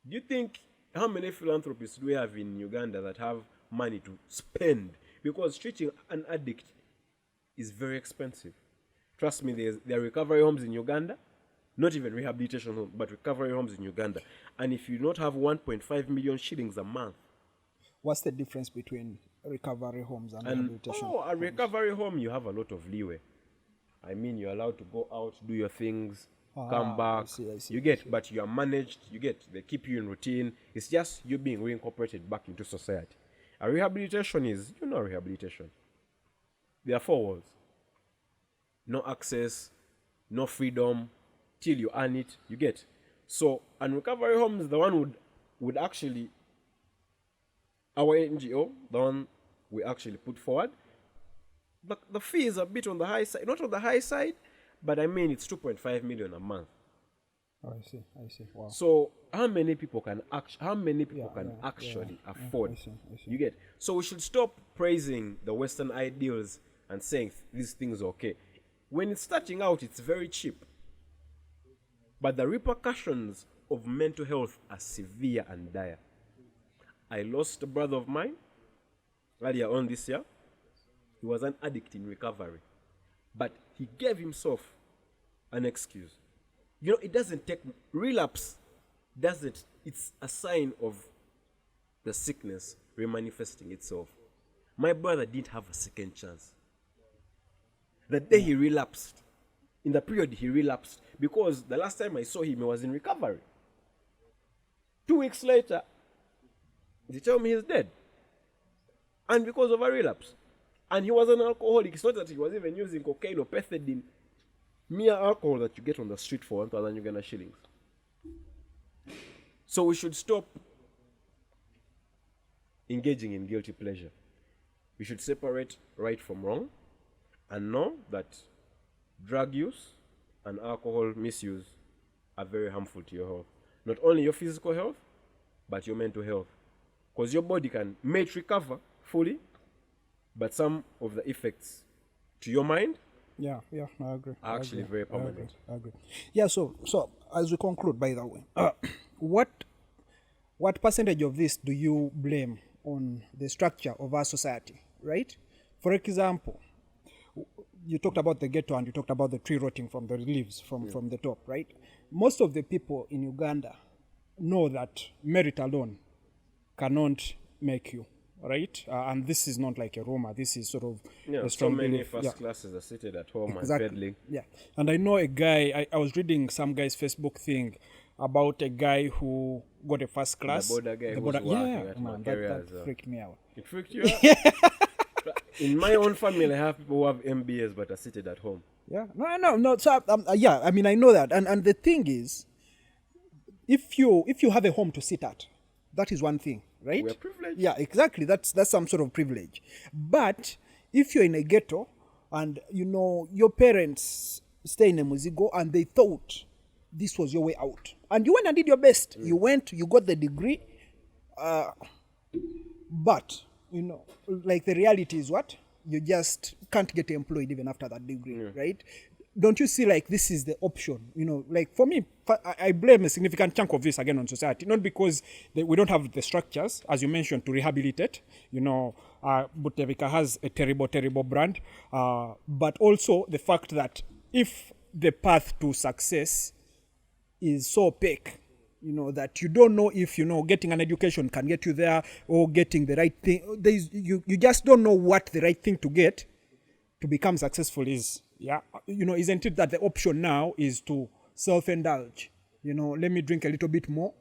Do you think how many philanthropists do we have in Uganda that have money to spend? Because treating an addict is very expensive. Trust me, there are recovery homes in Uganda, not even rehabilitation homes, but recovery homes in Uganda. And if you don't have 1.5 million shillings a month, what's the difference between recovery homes and rehabilitation? Oh, a recovery home, you have a lot of leeway. I mean, you're allowed to go out, do your things. come back. I see. You get, but you are managed. You get, they keep you in routine. It's just you being reincorporated back into society. A rehabilitation is, rehabilitation. There are 4 walls. No access, no freedom, till you earn it. You get. So, and recovery home is the one would actually, our NGO, the one we actually put forward. The fee is a bit on the high side, not on the high side, but I mean it's 2.5 million a month. Oh, I see. Wow. So how many people can actually afford? I see. You get. So we should stop praising the Western ideals and saying these things are okay. When it's starting out, it's very cheap. But the repercussions of mental health are severe and dire. I lost a brother of mine earlier on this year. He was an addict in recovery. But he gave himself an excuse. It doesn't take relapse. It's a sign of the sickness remanifesting itself. My brother didn't have a second chance. The day he relapsed, in the period he relapsed, because the last time I saw him, he was in recovery. 2 weeks later, they tell me he's dead. And because of a relapse. And he was an alcoholic. It's not that he was even using cocaine or pethidine. Mere alcohol that you get on the street for 1,000 Uganda shillings. So we should stop engaging in guilty pleasure. We should separate right from wrong and know that drug use and alcohol misuse are very harmful to your health. Not only your physical health, but your mental health. Because your body may recover fully, but some of the effects to your mind I agree. Are actually very permanent. I agree. Yeah, so as we conclude, by the way, what percentage of this do you blame on the structure of our society, right? For example, you talked about the ghetto and you talked about the tree rotting from the leaves from the top, right? Most of the people in Uganda know that merit alone cannot make you, right? And this is not like a rumor. This is sort of a strong so many belief. first classes are seated at home Exactly. and peddling. Yeah. And I know a guy, I was reading some guy's Facebook thing about a guy who got a first class. The border guy who was working at man, Makerere that freaked me out. It freaked you out? In my own family, I have people who have MBAs but are seated at home. Yeah. No. So, I mean, I know that. And the thing is, if you have a home to sit at, that is one thing, right? We're privileged. Yeah, exactly. That's some sort of privilege. But if you're in a ghetto and, your parents stay in a Muzigo and they thought this was your way out, and you went and did your best. You went, you got the degree, but, like the reality is what? You just can't get employed even after that degree, right? Don't you see like this is the option? Like for me, I blame a significant chunk of this again on society, not because we don't have the structures, as you mentioned, to rehabilitate. Butevika has a terrible, terrible brand, but also the fact that if the path to success is so opaque, that you don't know if, getting an education can get you there or getting the right thing. You just don't know what the right thing to get to become successful is. Yeah. Isn't it that the option now is to self-indulge? Let me drink a little bit more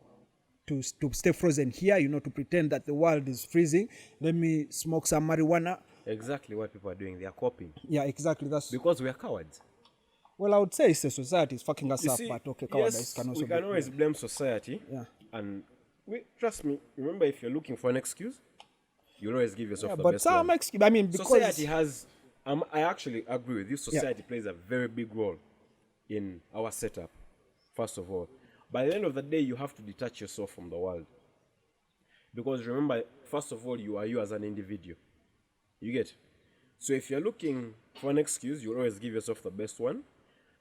to stay frozen here, to pretend that the world is freezing. Let me smoke some marijuana. Exactly what people are doing. They are copying. Yeah, exactly. That's because we are cowards. Well, I would say it's the society is fucking us up, See, but okay, cowardice yes, can also we can always blame society. Yeah. And trust me, remember, if you're looking for an excuse, you'll always give yourself the but best some one. I mean, because Society has, I actually agree with you, society plays a very big role in our setup, first of all. By the end of the day, you have to detach yourself from the world. Because remember, first of all, you are you as an individual. You get? So if you're looking for an excuse, you'll always give yourself the best one.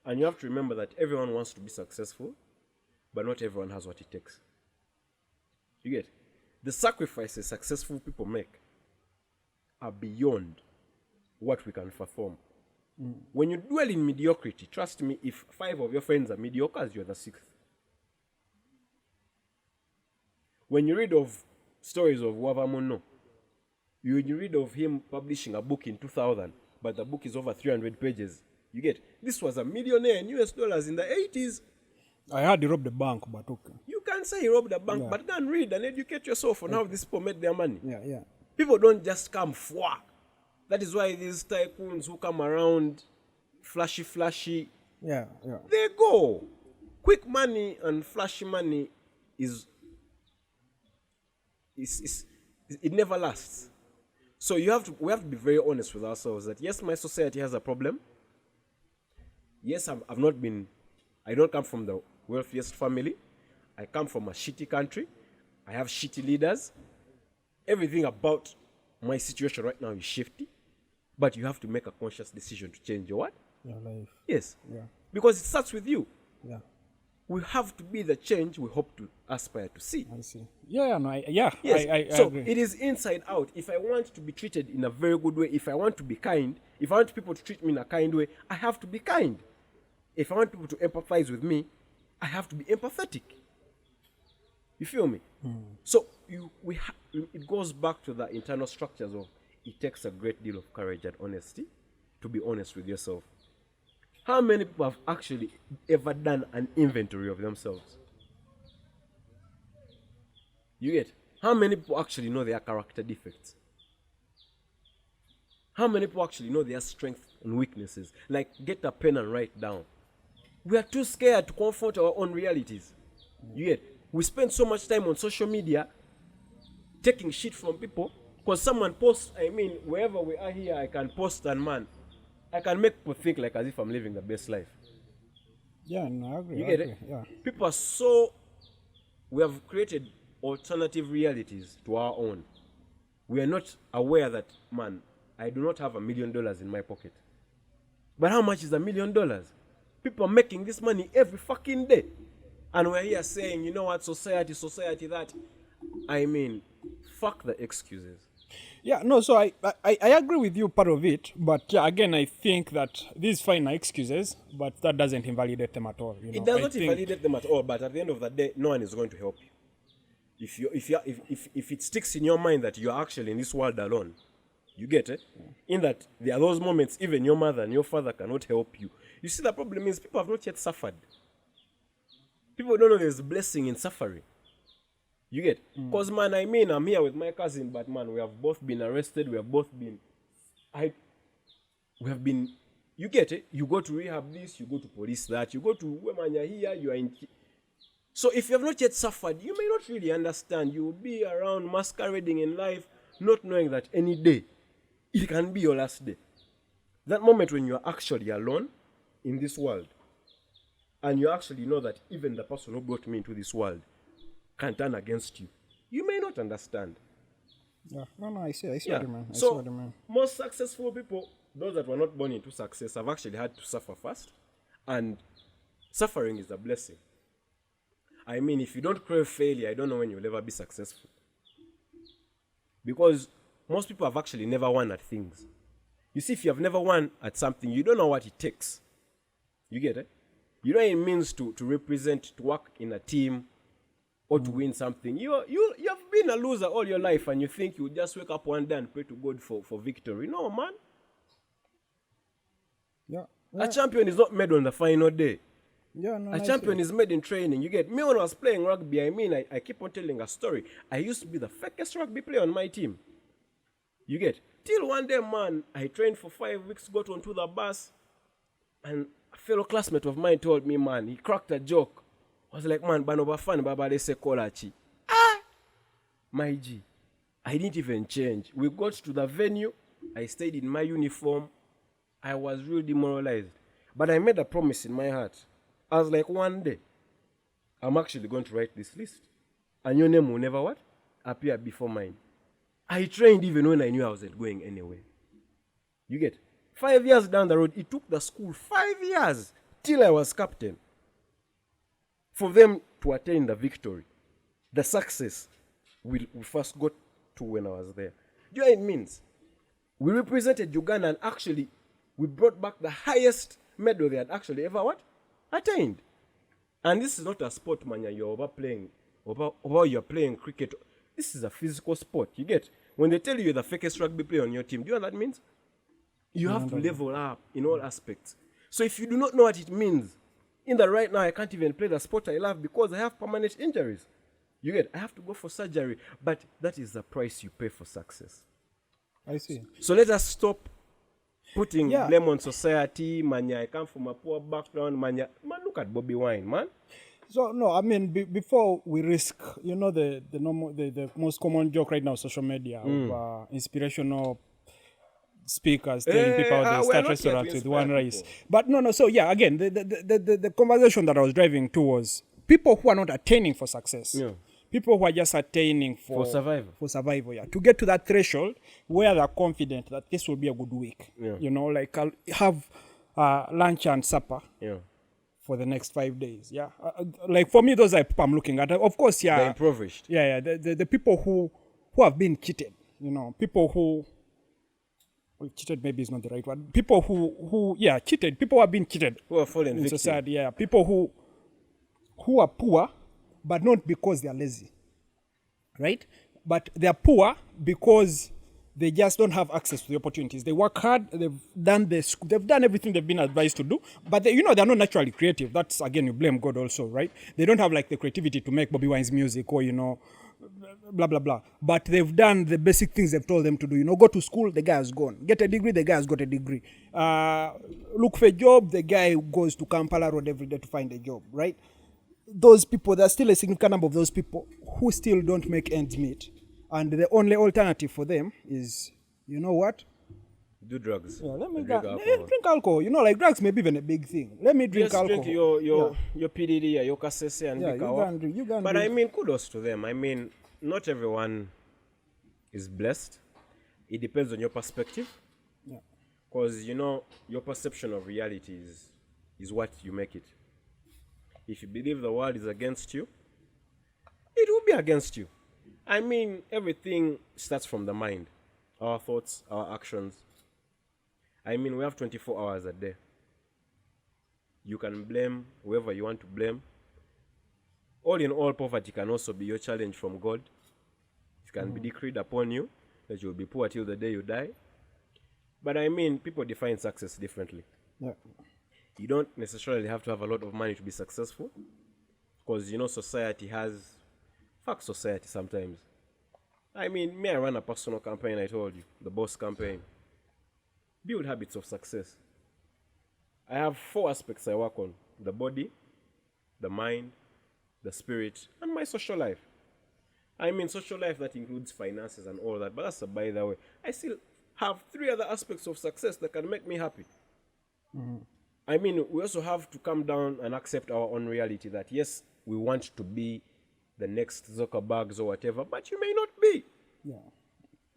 And you have to remember that everyone wants to be successful, but not everyone has what it takes. You get? The sacrifices successful people make are beyond what we can perform. When you dwell in mediocrity, trust me, if 5 of your friends are mediocre, you're the 6th. When you read of stories of Wavamono, you read of him publishing a book in 2000, but the book is over 300 pages. You get? This was a millionaire in US dollars in the 80s. I heard he robbed the bank, but okay. You can't say he robbed a bank, but go and read and educate yourself on how these people made their money. Yeah. People don't just come fwa. That is why these tycoons who come around flashy, Yeah. they go. Quick money and flashy money is it never lasts. So we have to be very honest with ourselves that yes, my society has a problem. Yes, I don't come from the wealthiest family. I come from a shitty country. I have shitty leaders. Everything about my situation right now is shifty. But you have to make a conscious decision to change your what? Your life. Yes. Yeah. Because it starts with you. Yeah. We have to be the change we hope to aspire to see. I see. Yes. I So agree. it is inside out. If I want to be treated in a very good way, if I want to be kind, if I want people to treat me in a kind way, I have to be kind. If I want people to empathize with me, I have to be empathetic. You feel me? So it goes back to the internal structures of it takes a great deal of courage and honesty to be honest with yourself. How many people have actually ever done an inventory of themselves? You get? How many people actually know their character defects? How many people actually know their strengths and weaknesses? Like, get a pen and write down. We are too scared to confront our own realities. You get? We spend so much time on social media taking shit from people because someone posts, wherever we are here, I can post and man, I can make people think like as if I'm living the best life. Yeah, no, I agree. You get it? Yeah. People are we have created alternative realities to our own. We are not aware that, man, I do not have $1 million in my pocket. But how much is $1 million? People are making this money every fucking day. And we're here saying, you know what, society that. Fuck the excuses. Yeah, no, so I agree with you part of it, but yeah, again, I think that these fine are excuses, but that doesn't invalidate them at all. You know? It does not invalidate them at all, but at the end of the day, no one is going to help you. If it sticks in your mind that you're actually in this world alone, you get it? In that there are those moments even your mother and your father cannot help you. You see, the problem is people have not yet suffered. People don't know there's a blessing in suffering. You get? Because, man, I'm here with my cousin, but, man, we have both been arrested. We have both been... You get it? You go to rehab this, you go to police that, you go to... When you're here, you are in... So if you have not yet suffered, you may not really understand. You will be around masquerading in life, not knowing that any day, it can be your last day. That moment when you are actually alone in this world, and you actually know that even the person who brought me into this world can turn against you, you may not understand. Yeah, no, I see what you mean. I see So what you mean. most successful people, those that were not born into success, have actually had to suffer first, and suffering is a blessing. If you don't crave failure, I don't know when you'll ever be successful. Because most people have actually never won at things. You see, if you have never won at something, you don't know what it takes. You get it? You know what it means to represent, to work in a team, or to win something. You have been a loser all your life, and you think you just wake up one day and pray to God for victory. No, man. Yeah. A champion is not made on the final day. Yeah, no, A champion is made in training. You get me when I was playing rugby. I keep on telling a story. I used to be the fakest rugby player on my team. You get till one day, man. I trained for 5 weeks, got onto the bus, and a fellow classmate of mine told me, man, he cracked a joke. I was like, man, bano bafani baba lese kolachi. My G, I didn't even change. We got to the venue. I stayed in my uniform. I was really demoralized. But I made a promise in my heart. I was like, one day, I'm actually going to write this list. And your name will never what? Appear before mine. I trained even when I knew I wasn't going anywhere. You get? 5 years down the road, it took the school 5 years till I was captain for them to attain the victory, the success we first got to when I was there. Do you know what it means? We represented Uganda, and actually we brought back the highest medal they had actually ever what? Attained. And this is not a sport, man, you're overplaying, over you're playing cricket. This is a physical sport. You get? When they tell you you're the fakest rugby player on your team, do you know what that means? You have to level up in all aspects. So if you do not know what it means, in the right now, I can't even play the sport I love because I have permanent injuries. You get, I have to go for surgery, but that is the price you pay for success. I see. So let us stop putting Yeah. blame on society. Man, I come from a poor background. Man, look at Bobby Wine, man. So no, I mean before we risk, the most common joke right now, social media of inspirational speakers telling people how they we're start not here to restaurants with one inspire rice. people. But no. So yeah, again, the conversation that I was driving to was people who are not attaining for success. Yeah. People who are just attaining For survival. For survival, yeah. To get to that threshold where they're confident that this will be a good week. Yeah. Like I'll have lunch and supper. Yeah. For the next 5 days, yeah. Like for me, those are people I'm looking at. Of course, yeah. The impoverished. Yeah. The people who have been cheated, people who cheated maybe is not the right word. People who cheated. People who have been cheated. Who are fallen in victim. society, yeah. People who are poor, but not because they are lazy, right? But they are poor because they just don't have access to the opportunities. They work hard. They've done everything they've been advised to do. But they're not naturally creative. That's again, you blame God also, right? They don't have like the creativity to make Bobby Wine's music or blah blah blah. But they've done the basic things they've told them to do. Go to school, the guy has gone. Get a degree, the guy has got a degree. Look for a job, the guy goes to Kampala Road every day to find a job, right? Those people, there's still a significant number of those people who still don't make ends meet. And the only alternative for them is, you know what? Do drugs. Yeah, let me drink drink alcohol. Like drugs may be even a big thing. Let me drink alcohol. Drink your PDD, your Kasese and Bikawa. You can but drink. I mean, kudos to them. I mean, not everyone is blessed. It depends on your perspective. Yeah. Because, your perception of reality is what you make it. If you believe the world is against you, it will be against you. I mean, everything starts from the mind. Our thoughts, our actions. I mean, we have 24 hours a day. You can blame whoever you want to blame. All in all, poverty can also be your challenge from God. It can be decreed upon you that you'll be poor till the day you die. But I mean, people define success differently. Yeah. You don't necessarily have to have a lot of money to be successful. Because, society has... Fuck society sometimes. I mean, I run a personal campaign, I told you. The boss campaign. Build habits of success. I have 4 aspects I work on. The body, the mind, the spirit, and my social life. I mean, social life that includes finances and all that. But that's a by the way. I still have 3 other aspects of success that can make me happy. Mm-hmm. I mean, we also have to come down and accept our own reality that, yes, we want to be the next Zuckerbergs or whatever, but you may not be. Yeah.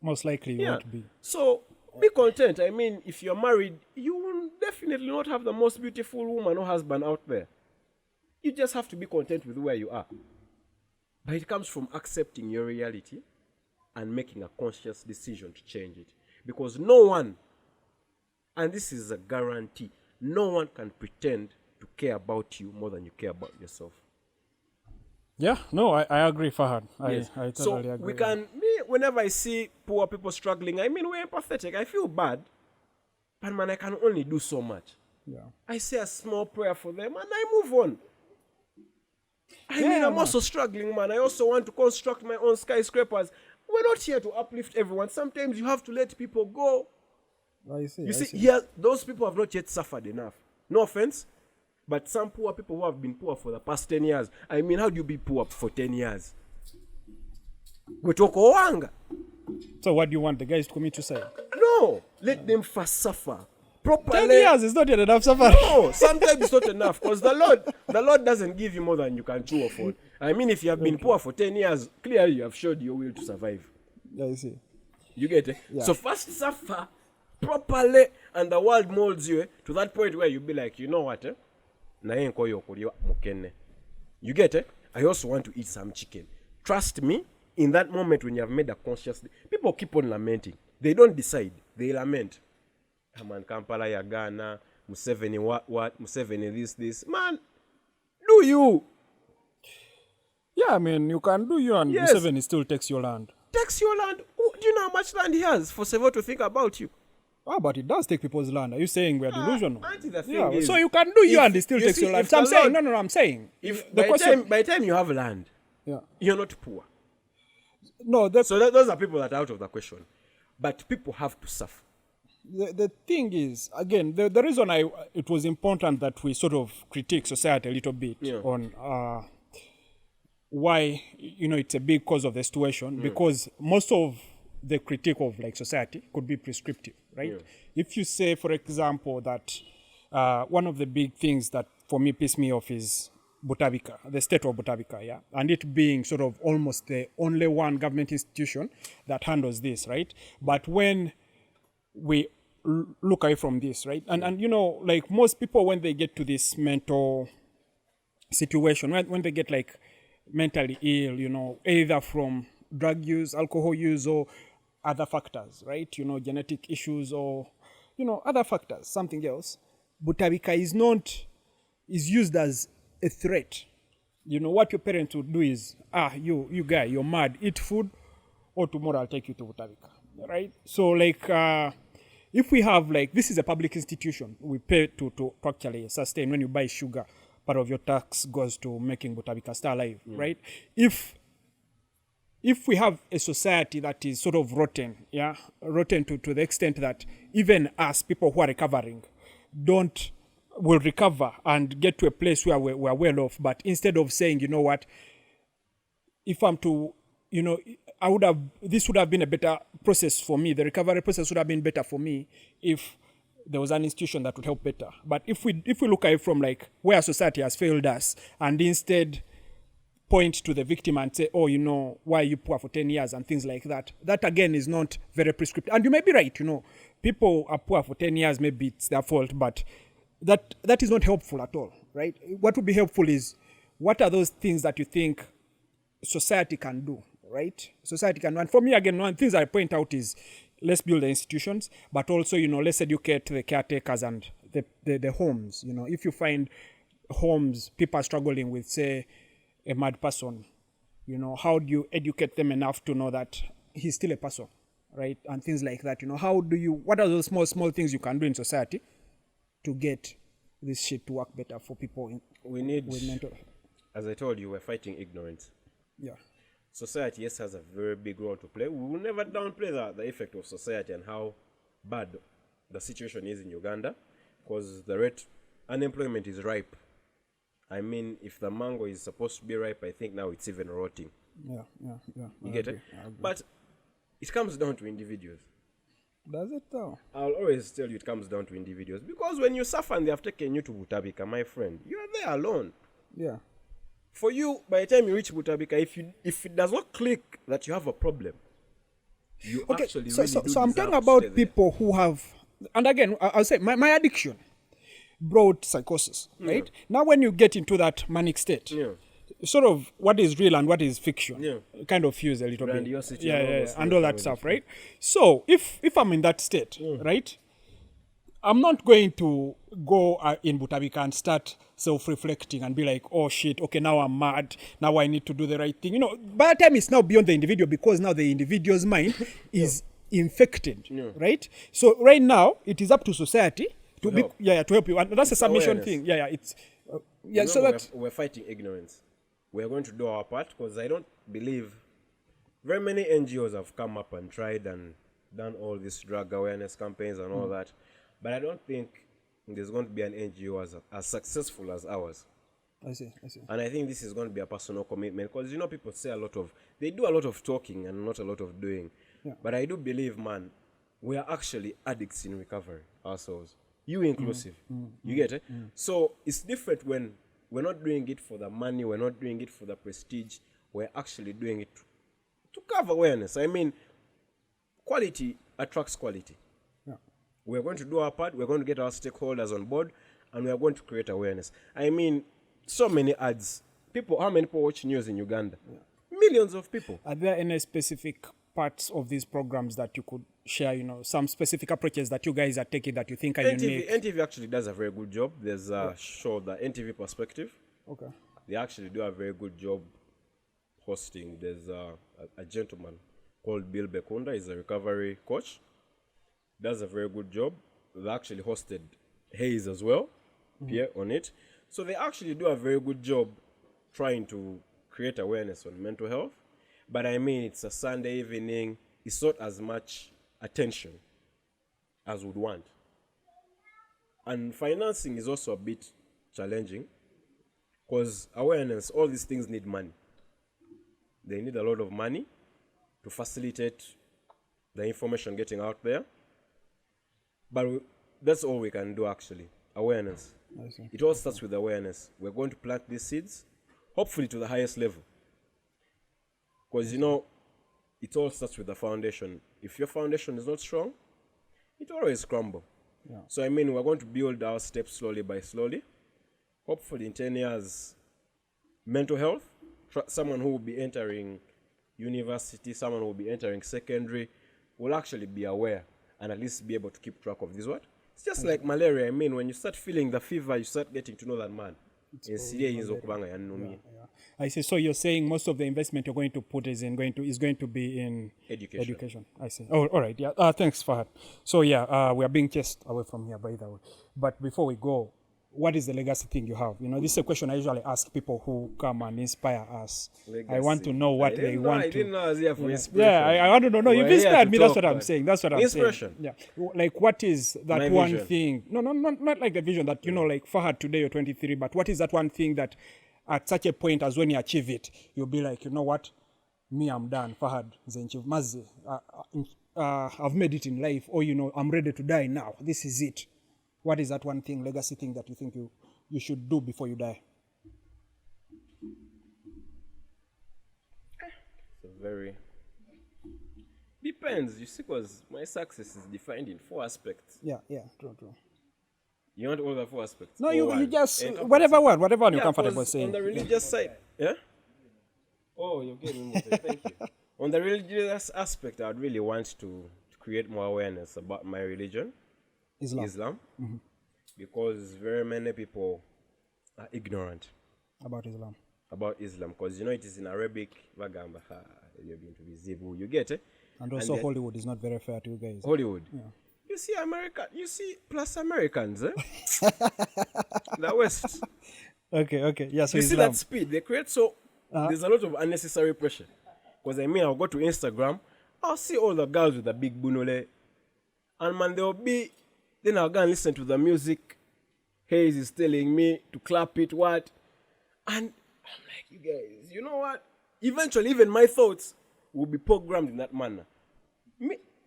Most likely you won't be. So be content. I mean, if you're married, you will definitely not have the most beautiful woman or husband out there. You just have to be content with where you are. But it comes from accepting your reality and making a conscious decision to change it. Because no one, and this is a guarantee, no one can pretend to care about you more than you care about yourself. Yeah, no, I agree, Fahad. Yes. I so totally agree. whenever I see poor people struggling, I mean, we're empathetic. I feel bad. But man, I can only do so much. Yeah. I say a small prayer for them and I move on. I mean, I'm also struggling, man. I also want to construct my own skyscrapers. We're not here to uplift everyone. Sometimes you have to let people go. I see. You see, here, those people have not yet suffered enough. No offense. But some poor people who have been poor for the past 10 years. I mean, how do you be poor for 10 years? So what do you want the guys to commit suicide? No. Let them first suffer. Properly. 10 years is not yet enough suffering. No, sometimes it's not enough. Because the Lord doesn't give you more than you can chew or afford. I mean, if you have been poor for 10 years, clearly you have showed your will to survive. Yeah, I see. You get it? Yeah. So first suffer properly and the world molds you to that point where you be like, you know what? You get it? I also want to eat some chicken. Trust me, in that moment when you have made a conscious... People keep on lamenting. They don't decide. They lament. Man, Kampala, Uganda, Museveni, what? Museveni, this. Man, do you? Yeah, I mean, you can do you and Yes. Museveni still takes your land. Takes your land. Oh, do you know how much land he has for Sevo to think about you? Ah, but it does take people's land. Are you saying we're delusional? Auntie, the thing Yeah, is, so you can do you if- and it still you takes see, your life. if So I'm the saying, Lord- no, I'm saying. If The question, by the time you have land, yeah. you're not poor. No, So those are people that are out of the question. But people have to suffer. the thing is, again, the reason it was important that we sort of critique society a little bit Yeah. on why it's a big cause of the situation, because most of the critique of like society could be prescriptive, right? Yeah. If you say, for example, that one of the big things that for me piss me off is Butabika, the state of Butabika, yeah, and it being sort of almost the only one government institution that handles this, right? But when we look away from this, right, and like most people, when they get to this mental situation, when they get like mentally ill, either from drug use, alcohol use, or other factors, right? Genetic issues or other factors, something else. Butabika is used as a threat. What your parents would do is, you guy, you're mad, eat food, or tomorrow I'll take you to Butabika, right? So like, if we have like, this is a public institution, we pay to actually sustain. When you buy sugar, part of your tax goes to making Butabika stay alive, right? If we have a society that is sort of rotten, rotten to the extent that even us, people who are recovering, will recover and get to a place where we're well off. But instead of saying, you know what, if I'm to, this would have been a better process for me. The recovery process would have been better for me if there was an institution that would help better. But if we look at it from like where society has failed us, and instead point to the victim and say, oh, why are you poor for 10 years and things like that, that again is not very prescriptive. And you may be right, people are poor for 10 years, maybe it's their fault, but that is not helpful at all, right? What would be helpful is, what are those things that you think society can do, right? Society can do. And for me, again, one of the things I point out is, let's build the institutions, but also, let's educate the caretakers and the homes. If you find homes, people are struggling with, say, a mad person, how do you educate them enough to know that he's still a person, right? And things like that. What are those small things you can do in society to get this shit to work better for people We need, with mental health? as I told you, we're fighting ignorance. Yeah. Society, yes, has a very big role to play. We will never downplay the effect of society and how bad the situation is in Uganda, because the rate unemployment is ripe. I mean, if the mango is supposed to be ripe, I think now it's even rotting. Yeah. You get it? But it comes down to individuals. Does it though? I'll always tell you it comes down to individuals. Because when you suffer and they have taken you to Butabika, my friend, you are there alone. Yeah. For you, by the time you reach Butabika, if it does not click that you have a problem, you actually really do so I'm deserve talking to about stay there. people who have, and again, I'll say my addiction brought psychosis, right? Now when you get into that manic state, Yeah. sort of what is real and what is fiction, Yeah. kind of fuse a little bit. Grandiosity Yeah, and all yeah, those and things all are that really stuff, right? So if I'm in that state, right, I'm not going to go in Butabika and start self-reflecting and be like, oh shit, okay, now I'm mad, now I need to do the right thing. By the time it's now beyond the individual, because now the individual's mind is infected, right? So right now it is up to society to help. to help you, and that's a submission awareness. thing. It's so Remember, that we're fighting ignorance. We're going to do our part, because I don't believe very many NGOs have come up and tried and done all these drug awareness campaigns and all that, but I don't think there's going to be an NGO as successful as ours. I see. And I think this is going to be a personal commitment, because people say they do a lot of talking and not a lot of doing. Yeah. But I do believe, man, we are actually addicts in recovery ourselves, you inclusive. You get it? So it's different when we're not doing it for the money, we're not doing it for the prestige, we're actually doing it to cover awareness. I mean, quality attracts quality. Yeah. We're going to do our part, we're going to get our stakeholders on board, and we're going to create awareness. I mean, so many ads. How many people watch news in Uganda? Yeah. Millions of people. Are there any specific parts of these programs that you could share, some specific approaches that you guys are taking that you think are unique? NTV actually does a very good job. There's a show, the NTV Perspective. Okay. They actually do a very good job hosting. There's a gentleman called Bill Bekunda. He's a recovery coach. does a very good job. They actually hosted Hayes as well, here on it. So they actually do a very good job trying to create awareness on mental health. But I mean, it's a Sunday evening. It's not as much attention as would want. And financing is also a bit challenging because awareness, all these things need money. They need a lot of money to facilitate the information getting out there. But that's all we can do actually, awareness. It all starts with awareness. We're going to plant these seeds, hopefully to the highest level. Because, you know, it all starts with the foundation. If your foundation is not strong, it always crumbles. Yeah. So, I mean, we're going to build our steps slowly by slowly. Hopefully in 10 years, mental health, someone who will be entering university, someone who will be entering secondary, will actually be aware and at least be able to keep track of this. What? It's just like malaria. I mean, when you start feeling the fever, you start getting to know that, man. I see. So you're saying most of the investment you're going to put is going to be in education. I see. Oh, all right. Yeah. Thanks, Fahad. So yeah, we are being chased away from here, by the way. But before we go, what is the legacy thing you have? You know, this is a question I usually ask people who come and inspire us. Legacy. I want to know what they want to. I didn't know I was here for inspiration. Yeah, I want to know. No, you've inspired me. That's what I'm saying. That's what I'm saying. Inspiration. Yeah. Like, what is that My one vision. thing? No, not like the vision that, you know, like Fahad, today you're 23, but what is that one thing that at such a point as when you achieve it, you'll be like, you know what? Me, I'm done. Fahad, Mazi, I've made it in life. Or, you know, I'm ready to die now. This is it. What is that one thing, legacy thing that you think you should do before you die? So very depends, you see, because my success is defined in 4 aspects. Yeah, true. You want all the 4 aspects? No, you just whatever one you're comfortable saying. On the religious side, yeah. Oh, you're getting me. Thank you. On the religious aspect, I'd really want to create more awareness about my religion. Islam. Mm-hmm. Because very many people are ignorant about Islam. Because, you know, it is in Arabic. You get it? And also Hollywood is not very fair to you guys. Hollywood. Yeah. You see plus Americans, eh? The West. Okay. Yeah, so you Islam. See that speed they create, so there's a lot of unnecessary pressure. Because I mean, I'll go to Instagram, I'll see all the girls with the big bunole, and man, then I'll go and listen to the music. Hayes is telling me to clap it, what? And I'm like, you guys, you know what? Eventually, even my thoughts will be programmed in that manner.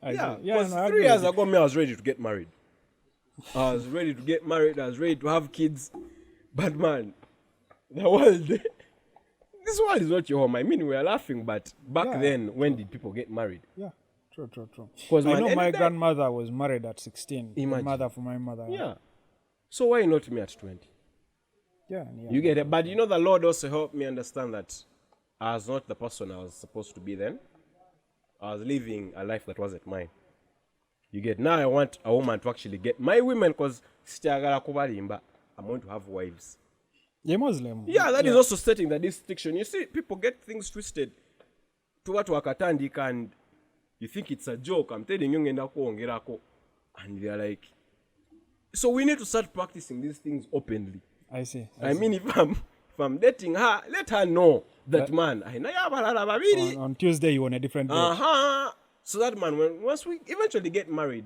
Because 3 years ago, I was ready to get married. I was ready to have kids. But man, the world, this world is not your home. I mean, we are laughing, but back then, when did people get married? Yeah. True. Because I know my grandmother was married at 16. Imagine. The mother for my mother. Yeah. So why not me at 20? Yeah. You get it? But you know, the Lord also helped me understand that I was not the person I was supposed to be then. I was living a life that wasn't mine. You get? Now I want a woman to actually get my women, because I'm going to have wives. You're Muslim. Yeah, that is also setting the distinction. You see, people get things twisted to what wakatandika, and you think it's a joke. I'm telling you, and they're like, so we need to start practicing these things openly. I see. I mean, if I'm dating her, let her know that man. On Tuesday, you on a different day. So that man, once we eventually get married,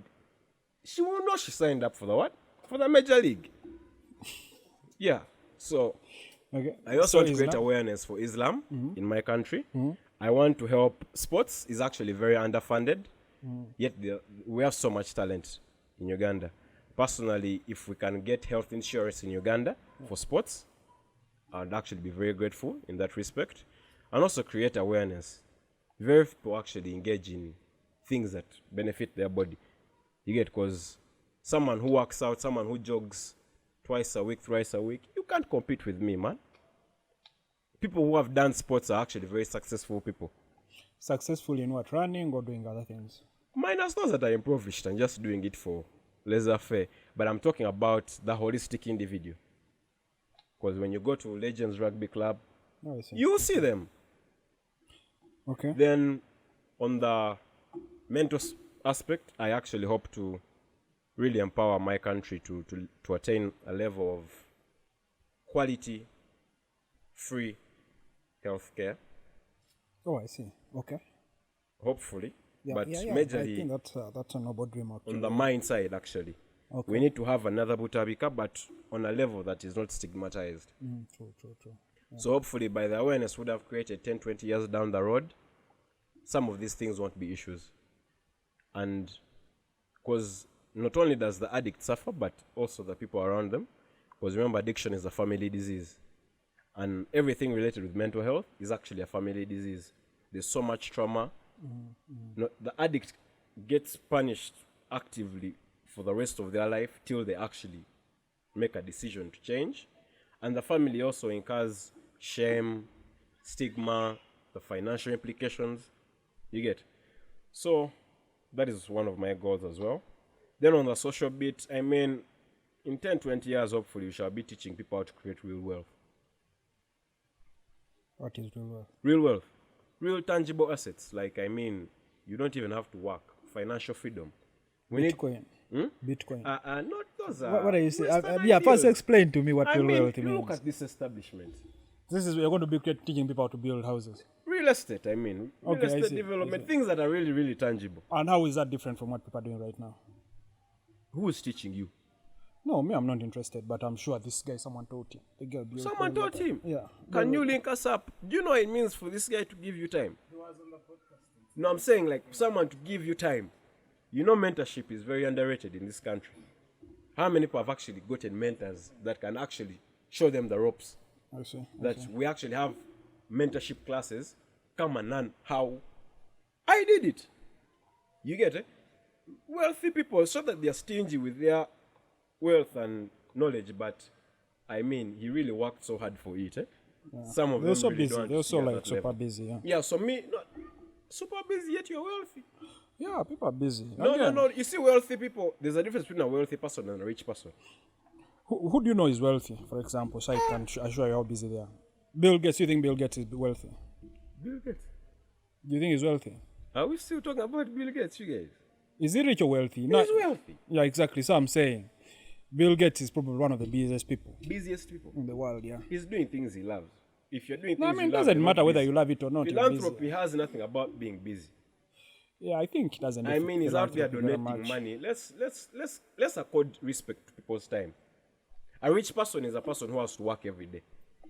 she will know she signed up for the what? For the major league. Yeah. So I also want to create awareness for Islam in my country. I want to help. Sports is actually very underfunded, yet we have so much talent in Uganda. Personally, if we can get health insurance in Uganda for sports, I'd actually be very grateful in that respect. And also create awareness. Very few people actually engage in things that benefit their body. You get? Because someone who works out, someone who jogs twice a week, thrice a week, you can't compete with me, man. People who have done sports are actually very successful people. Successful in what? Running or doing other things? Minus those that are impoverished and just doing it for laissez-faire. But I'm talking about the holistic individual. Because when you go to Legends Rugby Club, you see them. Okay. Then on the mental aspect, I actually hope to really empower my country to attain a level of quality, free healthcare. Oh, I see. Okay. Hopefully. Yeah, But I majorly think that's a noble dream, actually. on the mind side, actually. Okay. We need to have another Butabika, but on a level that is not stigmatized. True. Yeah. So hopefully by the awareness would have created 10, 20 years down the road, some of these things won't be issues. And because not only does the addict suffer, but also the people around them. Because remember, addiction is a family disease. And everything related with mental health is actually a family disease. There's so much trauma. No, the addict gets punished actively for the rest of their life till they actually make a decision to change. And the family also incurs shame, stigma, the financial implications. You get? So that is one of my goals as well. Then on the social bit, I mean, in 10, 20 years, hopefully, we shall be teaching people how to create real wealth. What is real wealth? Real wealth. Real tangible assets. Like, I mean, you don't even have to work. Financial freedom. Bitcoin. Bitcoin. Not those are... What are you saying? Western Yeah, first ideas. explain to me what I real mean, wealth you means. look at this establishment. This is, we're going to be teaching people how to build houses. Real estate, I mean. Real Okay, I estate see, development. Things that are really, really tangible. And how is that different from what people are doing right now? Who is teaching you? No, me, I'm not interested, but I'm sure this guy, someone taught him. The girl built Someone taught him. Yeah. Can you link us up? Do you know what it means for this guy to give you time? He was on the podcast. No, I'm saying like someone to give you time. You know, mentorship is very underrated in this country. How many people have actually gotten mentors that can actually show them the ropes? I see. That we actually have mentorship classes. Come and learn how I did it. You get it? Wealthy people, so that they're stingy with their wealth and knowledge, but I mean, he really worked so hard for it. Some of They're them so really busy. don't They're so see at like that super level. busy. Yeah. Yeah, so me, not super busy yet you're wealthy. Yeah, people are busy. No, Again, no. You see, wealthy people, there's a difference between a wealthy person and a rich person. Who do you know is wealthy, for example, so I can assure you how busy they are? Bill Gates, you think Bill Gates is wealthy? Bill Gates. Do you think he's wealthy? Are we still talking about Bill Gates, you guys? Is he rich or wealthy? He's No. wealthy. Yeah, exactly. So I'm saying Bill Gates is probably one of the busiest people Busiest people. in the world, yeah. He's doing things he loves. If you're doing No, I things mean, it you love, doesn't you're matter not whether busy. you love it or not. you're busy. Philanthropy has nothing about being busy. Yeah, I think it doesn't. I mean, he's out there philanthropy very donating much. money. Let's accord respect to people's time. A rich person is a person who has to work every day.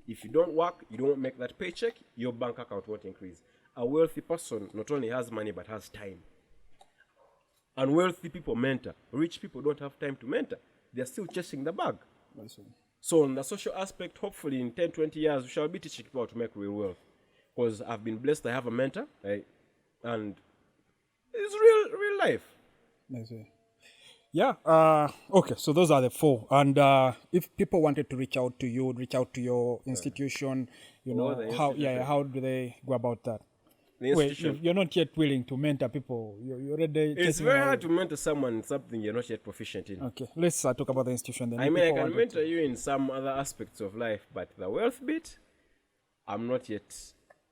If you don't work, you don't make that paycheck, your bank account won't increase. A wealthy person not only has money but has time. And wealthy people mentor. Rich people don't have time to mentor. They're still chasing the bag. I see. So on the social aspect, hopefully in 10, 20 years, we shall be teaching people how to make real wealth. Because I've been blessed, I have a mentor, and it's real life. I see. Yeah. Okay. So those are the four. And if people wanted to reach out to you, reach out to your institution, you know, the how? institution. Yeah. How do they go about that? The Wait, institution. you're not yet willing to mentor people. You're already. It's chasing very away. hard to mentor someone in something you're not yet proficient in. Okay. Let's talk about the institution then. I If mean, I people can wanted mentor you in some other aspects of life, but the wealth bit, I'm not yet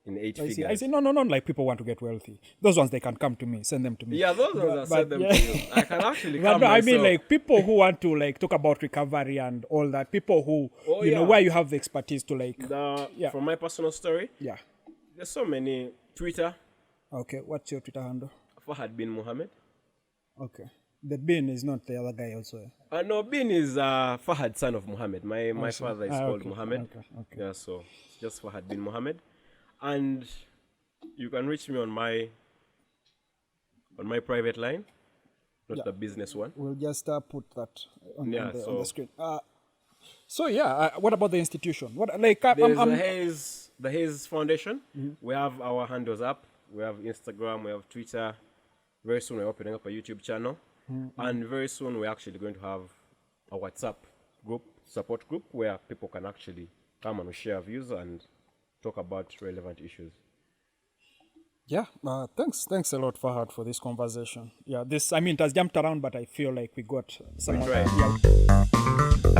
in eight to- figures. I say no. Like people want to get wealthy. Those ones they can come to me. Send them to me. Yeah, those ones I said them yeah. to you. I can actually But come no, I myself. mean, like people who want to like talk about recovery and all that. People who Oh, you know yeah. where you have the expertise to like. Yeah. From my personal story, Yeah. there's so many. Twitter, Okay. What's your Twitter handle? Fahad bin Mohammed. Okay. The bin is not the other guy also. No, Bin is Fahad, son of Muhammad. My see. father is called Okay, Muhammad. okay. Yeah, so just Fahad bin Muhammad. And you can reach me on my private line, not Yeah. the business one. We'll just put that on, Yeah, on the so- screen. So yeah, what about the institution? What like There's I'm the Hayes Foundation. We have our handles up. We have Instagram. We have Twitter. Very soon we're opening up a YouTube channel, and very soon we're actually going to have a WhatsApp group, support group, where people can actually come and share views and talk about relevant issues. yeah. Thanks a lot, Fahad, for this conversation. Yeah, this I mean it has jumped around, but I feel like we got some. tried. Yeah.